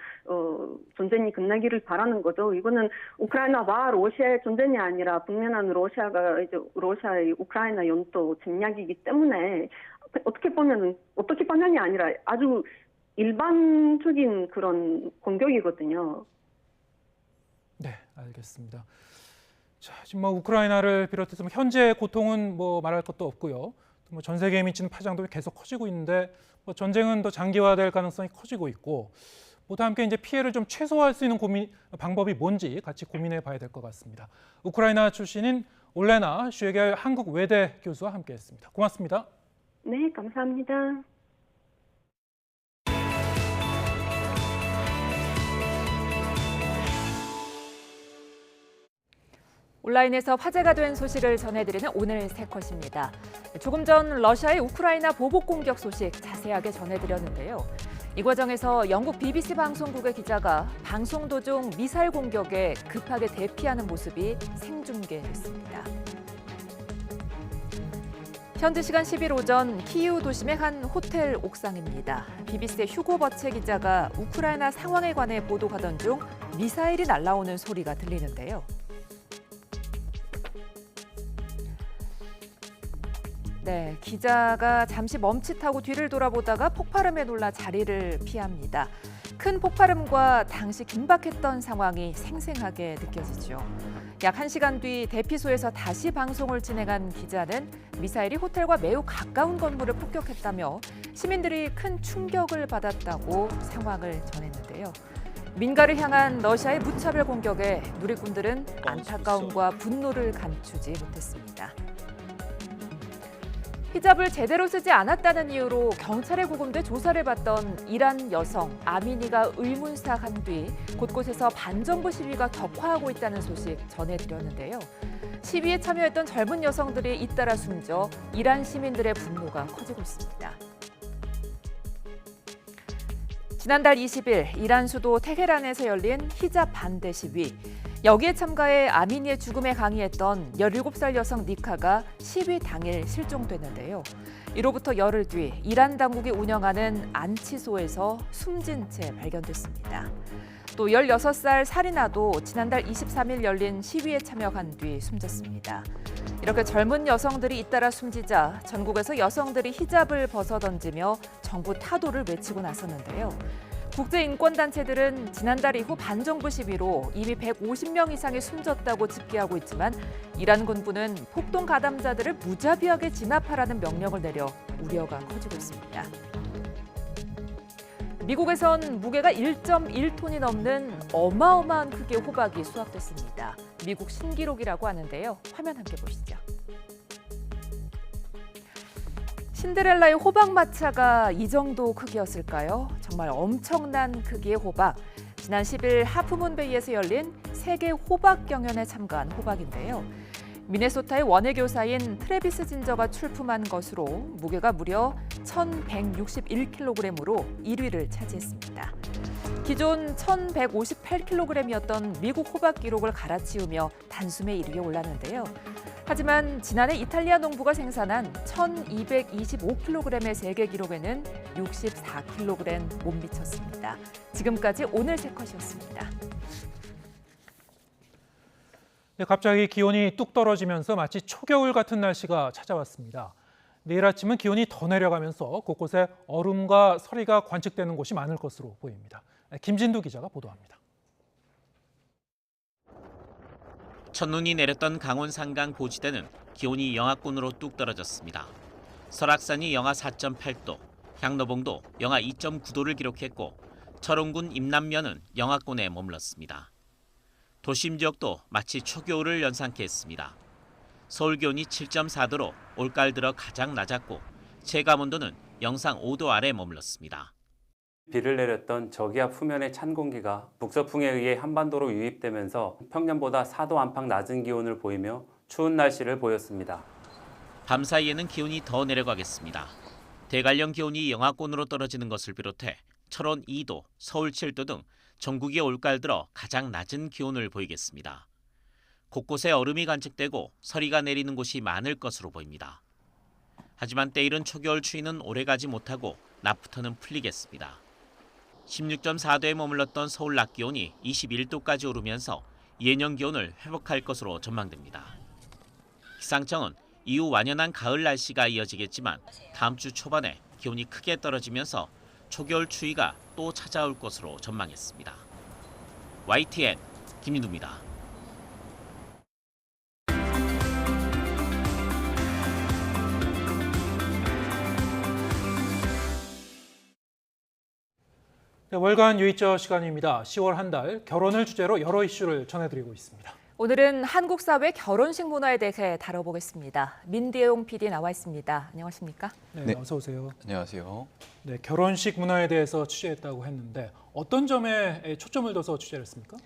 전쟁이 끝나기를 바라는 거죠. 이거는 우크라이나와 러시아의 전쟁이 아니라 북면한 러시아가 이제 러시아의 우크라이나 영토 침략이기 때문에 어떻게 보면이 아니라 아주 일반적인 그런 공격이거든요. 네, 알겠습니다. 자, 지금 뭐 우크라이나를 비롯해서 현재 고통은 뭐 말할 것도 없고요. 뭐 전 세계에 미치는 파장도 계속 커지고 있는데 뭐 전쟁은 더 장기화될 가능성이 커지고 있고 모두 함께 이제 피해를 좀 최소화할 수 있는 방법이 뭔지 같이 고민해 봐야 될 것 같습니다. 우크라이나 출신인 올레나 슈에겔 한국 외대 교수와 함께했습니다. 고맙습니다. 네, 감사합니다. 온라인에서 화제가 된 소식을 전해드리는 오늘 새 컷입니다. 조금 전 러시아의 우크라이나 보복 공격 소식 자세하게 전해드렸는데요. 이 과정에서 영국 BBC 방송국의 기자가 방송 도중 미사일 공격에 급하게 대피하는 모습이 생중계됐습니다. 현지 시간 10일 오전 키이우 도심의 한 호텔 옥상입니다. BBC의 휴고 버체 기자가 우크라이나 상황에 관해 보도하던 중 미사일이 날아오는 소리가 들리는데요. 네, 기자가 잠시 멈칫하고 뒤를 돌아보다가 폭발음에 놀라 자리를 피합니다. 큰 폭발음과 당시 긴박했던 상황이 생생하게 느껴지죠. 약 1시간 뒤 대피소에서 다시 방송을 진행한 기자는 미사일이 호텔과 매우 가까운 건물을 폭격했다며 시민들이 큰 충격을 받았다고 상황을 전했는데요. 민가를 향한 러시아의 무차별 공격에 누리꾼들은 안타까움과 분노를 감추지 못했습니다. 히잡을 제대로 쓰지 않았다는 이유로 경찰에 구금돼 조사를 받던 이란 여성 아미니가 의문사한 뒤 곳곳에서 반정부 시위가 격화하고 있다는 소식 전해드렸는데요. 시위에 참여했던 젊은 여성들이 잇따라 숨져 이란 시민들의 분노가 커지고 있습니다. 지난달 20일 이란 수도 테헤란에서 열린 히잡 반대 시위. 여기에 참가해 아미니의 죽음에 항의했던 17살 여성 니카가 시위 당일 실종됐는데요. 이로부터 열흘 뒤 이란 당국이 운영하는 안치소에서 숨진 채 발견됐습니다. 또 16살 사리나도 지난달 23일 열린 시위에 참여한 뒤 숨졌습니다. 이렇게 젊은 여성들이 잇따라 숨지자 전국에서 여성들이 히잡을 벗어던지며 정부 타도를 외치고 나섰는데요. 국제인권단체들은 지난달 이후 반정부 시위로 이미 150명 이상이 숨졌다고 집계하고 있지만 이란 군부는 폭동 가담자들을 무자비하게 진압하라는 명령을 내려 우려가 커지고 있습니다. 미국에선 무게가 1.1톤이 넘는 어마어마한 크기의 호박이 수확됐습니다. 미국 신기록이라고 하는데요. 화면 함께 보시죠. 신데렐라의 호박마차가 이 정도 크기였을까요? 정말 엄청난 크기의 호박. 지난 10일 하프문베이에서 열린 세계 호박 경연에 참가한 호박인데요. 미네소타의 원예교사인 트래비스 진저가 출품한 것으로 무게가 무려 1,161kg으로 1위를 차지했습니다. 기존 1,158kg이었던 미국 호박 기록을 갈아치우며 단숨에 1위에 올랐는데요. 하지만 지난해 이탈리아 농부가 생산한 1,225kg의 세계 기록에는 64kg 못 미쳤습니다. 지금까지 오늘 새 컷이었습니다. 네, 갑자기 기온이 뚝 떨어지면서 마치 초겨울 같은 날씨가 찾아왔습니다. 내일 아침은 기온이 더 내려가면서 곳곳에 얼음과 서리가 관측되는 곳이 많을 것으로 보입니다. 김진두 기자가 보도합니다. 첫눈이 내렸던 강원 산강 고지대는 기온이 영하권으로 뚝 떨어졌습니다. 설악산이 영하 4.8도, 향로봉도 영하 2.9도를 기록했고 철원군 임남면은 영하권에 머물렀습니다. 도심 지역도 마치 초겨울을 연상케 했습니다. 서울 기온이 7.4도로 올가을 들어 가장 낮았고 체감온도는 영상 5도 아래 머물렀습니다. 비를 내렸던 저기압 후면의 찬 공기가 북서풍에 의해 한반도로 유입되면서 평년보다 4도 안팎 낮은 기온을 보이며 추운 날씨를 보였습니다. 밤 사이에는 기온이 더 내려가겠습니다. 대관령 기온이 영하권으로 떨어지는 것을 비롯해 철원 2도, 서울 7도 등 전국이 올가을 들어 가장 낮은 기온을 보이겠습니다. 곳곳에 얼음이 관측되고 서리가 내리는 곳이 많을 것으로 보입니다. 하지만 때이른 초겨울 추위는 오래가지 못하고 낮부터는 풀리겠습니다. 16.4도에 머물렀던 서울 낮 기온이 21도까지 오르면서 예년 기온을 회복할 것으로 전망됩니다. 기상청은 이후 완연한 가을 날씨가 이어지겠지만 다음 주 초반에 기온이 크게 떨어지면서 초겨울 추위가 또 찾아올 것으로 전망했습니다. YTN 김민두입니다. 네, 월간 유의저 시간입니다. 10월 한 달 결혼을 주제로 여러 이슈를 전해드리고 있습니다. 오늘은 한국 사회 결혼식 문화에 대해 다뤄보겠습니다. 민대용 PD 나와 있습니다. 안녕하십니까? 네, 어서 오세요. 안녕하세요. 네, 결혼식 문화에 대해서 취재했다고 했는데 어떤 점에 초점을 둬서 취재를 했습니까?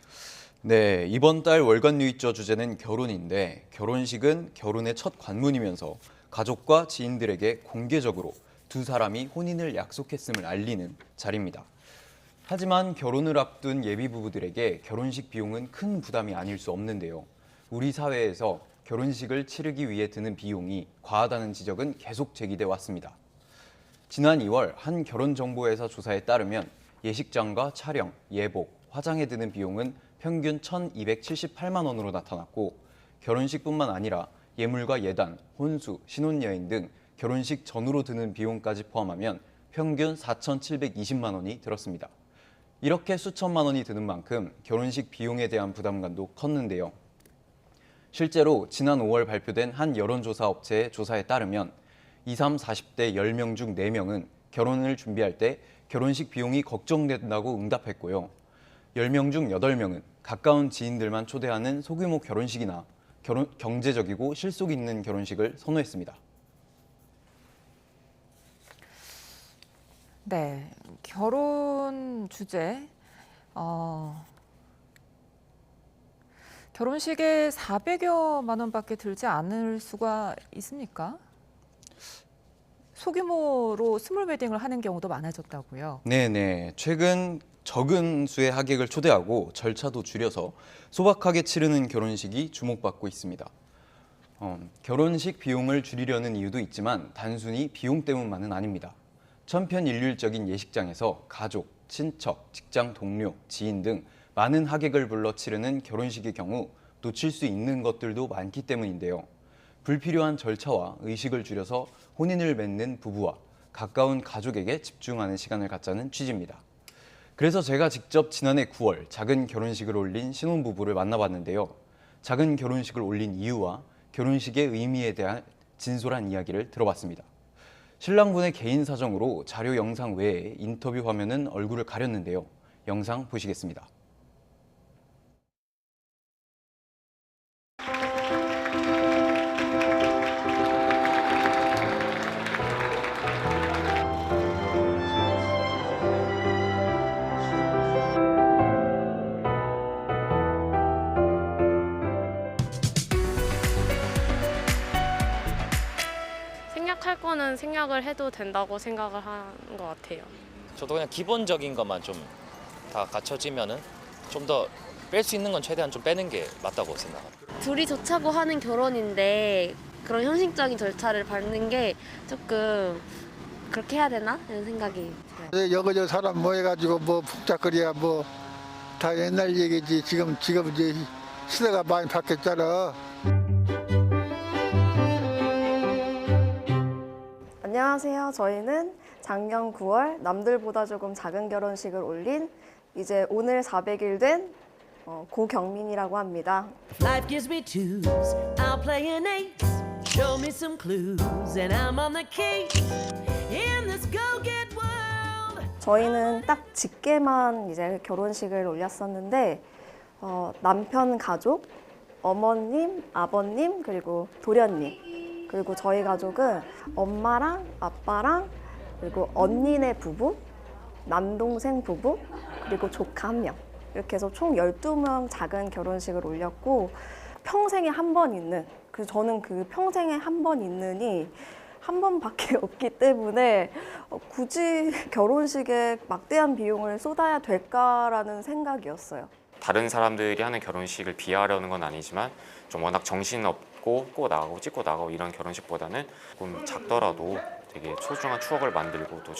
네, 이번 달 월간 유의저 주제는 결혼인데 결혼식은 결혼의 첫 관문이면서 가족과 지인들에게 공개적으로 두 사람이 혼인을 약속했음을 알리는 자리입니다. 하지만 결혼을 앞둔 예비 부부들에게 결혼식 비용은 큰 부담이 아닐 수 없는데요. 우리 사회에서 결혼식을 치르기 위해 드는 비용이 과하다는 지적은 계속 제기돼 왔습니다. 지난 2월 한 결혼정보회사 조사에 따르면 예식장과 촬영, 예복, 화장에 드는 비용은 평균 1,278만 원으로 나타났고 결혼식뿐만 아니라 예물과 예단, 혼수, 신혼여행 등 결혼식 전후로 드는 비용까지 포함하면 평균 4,720만 원이 들었습니다. 이렇게 수천만 원이 드는 만큼 결혼식 비용에 대한 부담감도 컸는데요. 실제로 지난 5월 발표된 한 여론조사 업체의 조사에 따르면 20, 40대 10명 중 4명은 결혼을 준비할 때 결혼식 비용이 걱정된다고 응답했고요. 10명 중 8명은 가까운 지인들만 초대하는 소규모 결혼식이나 경제적이고 실속 있는 결혼식을 선호했습니다. 네, 결혼 주제. 결혼식에 400여만 원밖에 들지 않을 수가 있습니까? 소규모로 스몰 웨딩을 하는 경우도 많아졌다고요. 네네. 최근 적은 수의 하객을 초대하고 절차도 줄여서 소박하게 치르는 결혼식이 주목받고 있습니다. 결혼식 비용을 줄이려는 이유도 있지만 단순히 비용 때문만은 아닙니다. 천편일률적인 예식장에서 가족, 친척, 직장 동료, 지인 등 많은 하객을 불러 치르는 결혼식의 경우 놓칠 수 있는 것들도 많기 때문인데요. 불필요한 절차와 의식을 줄여서 혼인을 맺는 부부와 가까운 가족에게 집중하는 시간을 갖자는 취지입니다. 그래서 제가 직접 지난해 9월 작은 결혼식을 올린 신혼부부를 만나봤는데요. 작은 결혼식을 올린 이유와 결혼식의 의미에 대한 진솔한 이야기를 들어봤습니다. 신랑분의 개인 사정으로 자료 영상 외에 인터뷰 화면은 얼굴을 가렸는데요. 영상 보시겠습니다. 생략할 거는 생략을 해도 된다고 생각을 하는 것 같아요. 저도 그냥 기본적인 것만 좀 다 갖춰지면은 좀 더 뺄 수 있는 건 최대한 좀 빼는 게 맞다고 생각합니다. 둘이 좋자고 하는 결혼인데 그런 형식적인 절차를 밟는 게 조금 그렇게 해야 되나? 이런 생각이 들어요. 여기저기 사람 모여가지고 뭐 북적거리야 뭐 다 옛날 얘기지. 지금 이제 시대가 많이 바뀌었잖아. 안녕하세요. 저희는 작년 9월 남들보다 조금 작은 결혼식을 올린 이제 오늘 400일 된 고경민이라고 합니다. Life gives me twos, I'll play an ace. Show me some clues and I'm on the case. In this go-get world. 저희는 딱 직계만 이제 결혼식을 올렸었는데 남편 가족, 어머님, 아버님 그리고 도련님 그리고 저희 가족은 엄마랑 아빠랑 그리고 언니네 부부, 남동생 부부 그리고 조카 1명 이렇게 해서 총 12명 작은 결혼식을 올렸고 평생에 한 번 있는 그래서 저는 그 평생에 한 번 있는이 한 번밖에 없기 때문에 굳이 결혼식에 막대한 비용을 쏟아야 될까라는 생각이었어요. 다른 사람들이 하는 결혼식을 비하하려는 건 아니지만 좀 워낙 정신없고 찍고 나가고 이런 결혼식보다는 조금 작더라도 되게 소중한 추억을 만들고 또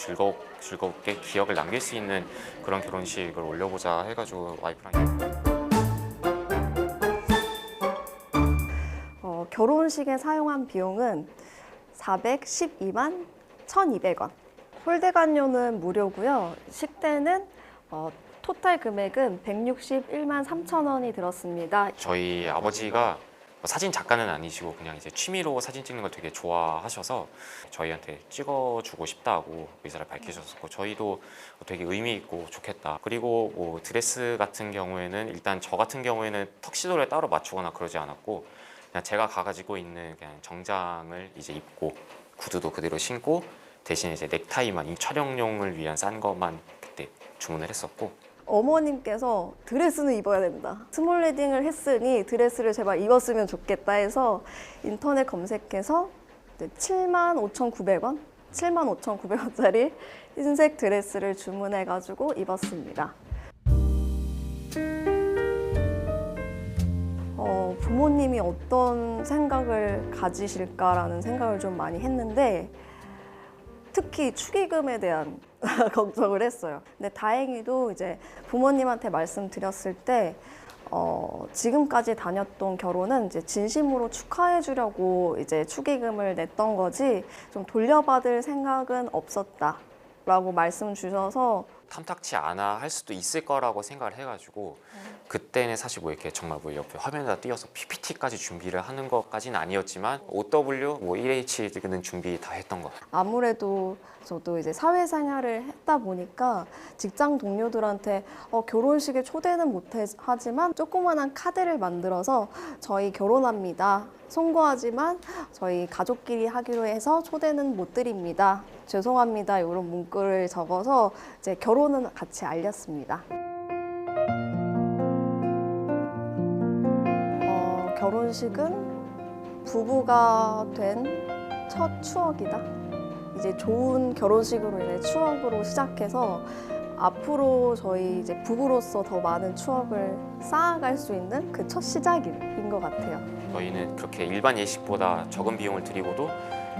즐겁게 기억을 남길 수 있는 그런 결혼식을 올려보자 해가지고 와이프랑. 결혼식에 사용한 비용은 412만 1,200원. 홀대관료는 무료고요. 식대는 토탈 금액은 161만 3,000원이 들었습니다. 저희 아버지가 사진 작가는 아니시고 그냥 이제 취미로 사진 찍는 걸 되게 좋아하셔서 저희한테 찍어주고 싶다고 의사를 밝히셨었고 저희도 되게 의미 있고 좋겠다. 그리고 뭐 드레스 같은 경우에는 일단 저 같은 경우에는 턱시도를 따로 맞추거나 그러지 않았고 그냥 제가 가지고 있는 그냥 정장을 이제 입고 구두도 그대로 신고 대신 이제 넥타이만 이 촬영용을 위한 싼 것만 그때 주문을 했었고. 어머님께서 드레스는 입어야 된다. 스몰 웨딩을 했으니 드레스를 제발 입었으면 좋겠다 해서 인터넷 검색해서 75,900원? 75,900원짜리 흰색 드레스를 주문해가지고 입었습니다. 부모님이 어떤 생각을 가지실까라는 생각을 좀 많이 했는데 특히 축의금에 대한 걱정을 했어요. 근데 다행히도 이제 부모님한테 말씀드렸을 때 지금까지 다녔던 결혼은 이제 진심으로 축하해 주려고 이제 축의금을 냈던 거지 좀 돌려받을 생각은 없었다라고 말씀 주셔서 탐탁치 않아 할 수도 있을 거라고 생각을 해가지고 그때는 사실 뭐 이렇게 정말 뭐 옆에 화면에다 띄워서 PPT까지 준비를 하는 것까지는 아니었지만 OW, 뭐 1H는 준비 다 했던 거. 아무래도 저도 이제 사회생활을 했다 보니까 직장 동료들한테 결혼식에 초대는 못하지만 조그만한 카드를 만들어서 저희 결혼합니다. 송구하지만 저희 가족끼리 하기로 해서 초대는 못 드립니다. 죄송합니다. 이런 문구를 적어서 이제 결혼은 같이 알렸습니다. 결혼식은 부부가 된 첫 추억이다. 이제 좋은 결혼식으로 인해 추억으로 시작해서 앞으로 저희 이제 부부로서 더 많은 추억을 쌓아갈 수 있는 그 첫 시작인 것 같아요. 저희는 그렇게 일반 예식보다 적은 비용을 들이고도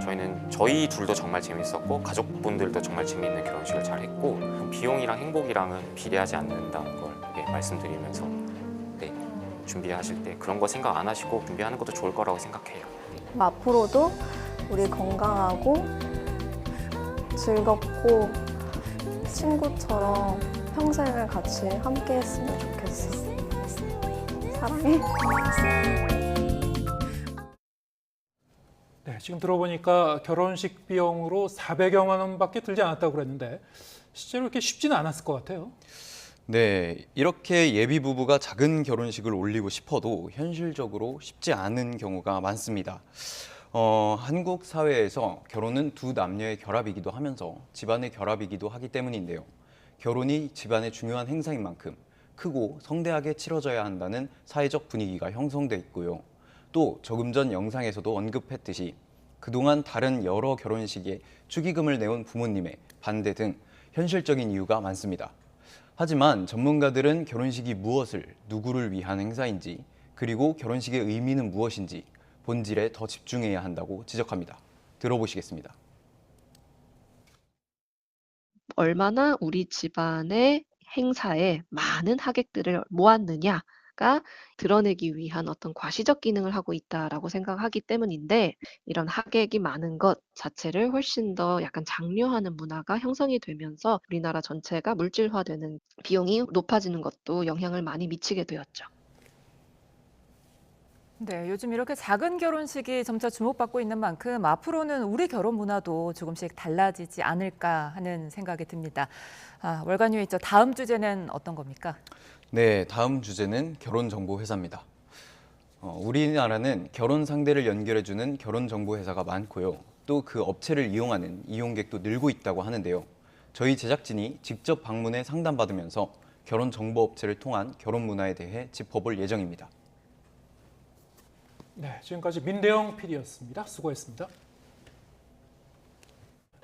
저희는 저희 둘도 정말 재밌었고 가족분들도 정말 재미있는 결혼식을 잘했고 비용이랑 행복이랑은 비례하지 않는다는 걸 말씀드리면서 준비하실 때 그런 거 생각 안 하시고 준비하는 것도 좋을 거라고 생각해요. 앞으로도 우리 건강하고 즐겁고 친구처럼 평생을 같이 함께 했으면 좋겠어. 사랑해. 네, 지금 들어보니까 결혼식 비용으로 400여만 원밖에 들지 않았다고 그랬는데 실제로 이렇게 쉽지는 않았을 것 같아요. 네, 이렇게 예비 부부가 작은 결혼식을 올리고 싶어도 현실적으로 쉽지 않은 경우가 많습니다. 한국 사회에서 결혼은 두 남녀의 결합이기도 하면서 집안의 결합이기도 하기 때문인데요. 결혼이 집안의 중요한 행사인 만큼 크고 성대하게 치러져야 한다는 사회적 분위기가 형성돼 있고요. 또 조금 전 영상에서도 언급했듯이 그동안 다른 여러 결혼식에 축의금을 내온 부모님의 반대 등 현실적인 이유가 많습니다. 하지만 전문가들은 결혼식이 무엇을, 누구를 위한 행사인지, 그리고 결혼식의 의미는 무엇인지 본질에 더 집중해야 한다고 지적합니다. 들어보시겠습니다. 얼마나 우리 집안의 행사에 많은 하객들을 모았느냐가 드러내기 위한 어떤 과시적 기능을 하고 있다라고 생각하기 때문인데 이런 하객이 많은 것 자체를 훨씬 더 약간 장려하는 문화가 형성이 되면서 우리나라 전체가 물질화되는 비용이 높아지는 것도 영향을 많이 미치게 되었죠. 네, 요즘 이렇게 작은 결혼식이 점차 주목받고 있는 만큼 앞으로는 우리 결혼 문화도 조금씩 달라지지 않을까 하는 생각이 듭니다. 월간뉴에 있죠. 다음 주제는 어떤 겁니까? 네, 다음 주제는 결혼정보회사입니다. 우리나라는 결혼 상대를 연결해주는 결혼정보회사가 많고요. 또 그 업체를 이용하는 이용객도 늘고 있다고 하는데요. 저희 제작진이 직접 방문해 상담받으면서 결혼정보업체를 통한 결혼 문화에 대해 짚어볼 예정입니다. 네, 지금까지 민대영 PD였습니다. 수고했습니다.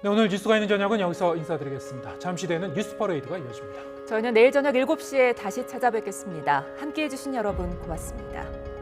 네, 오늘 뉴스가 있는 저녁은 여기서 인사드리겠습니다. 잠시 뒤에는 뉴스 퍼레이드가 이어집니다. 저희는 내일 저녁 7시에 다시 찾아뵙겠습니다. 함께해 주신 여러분 고맙습니다.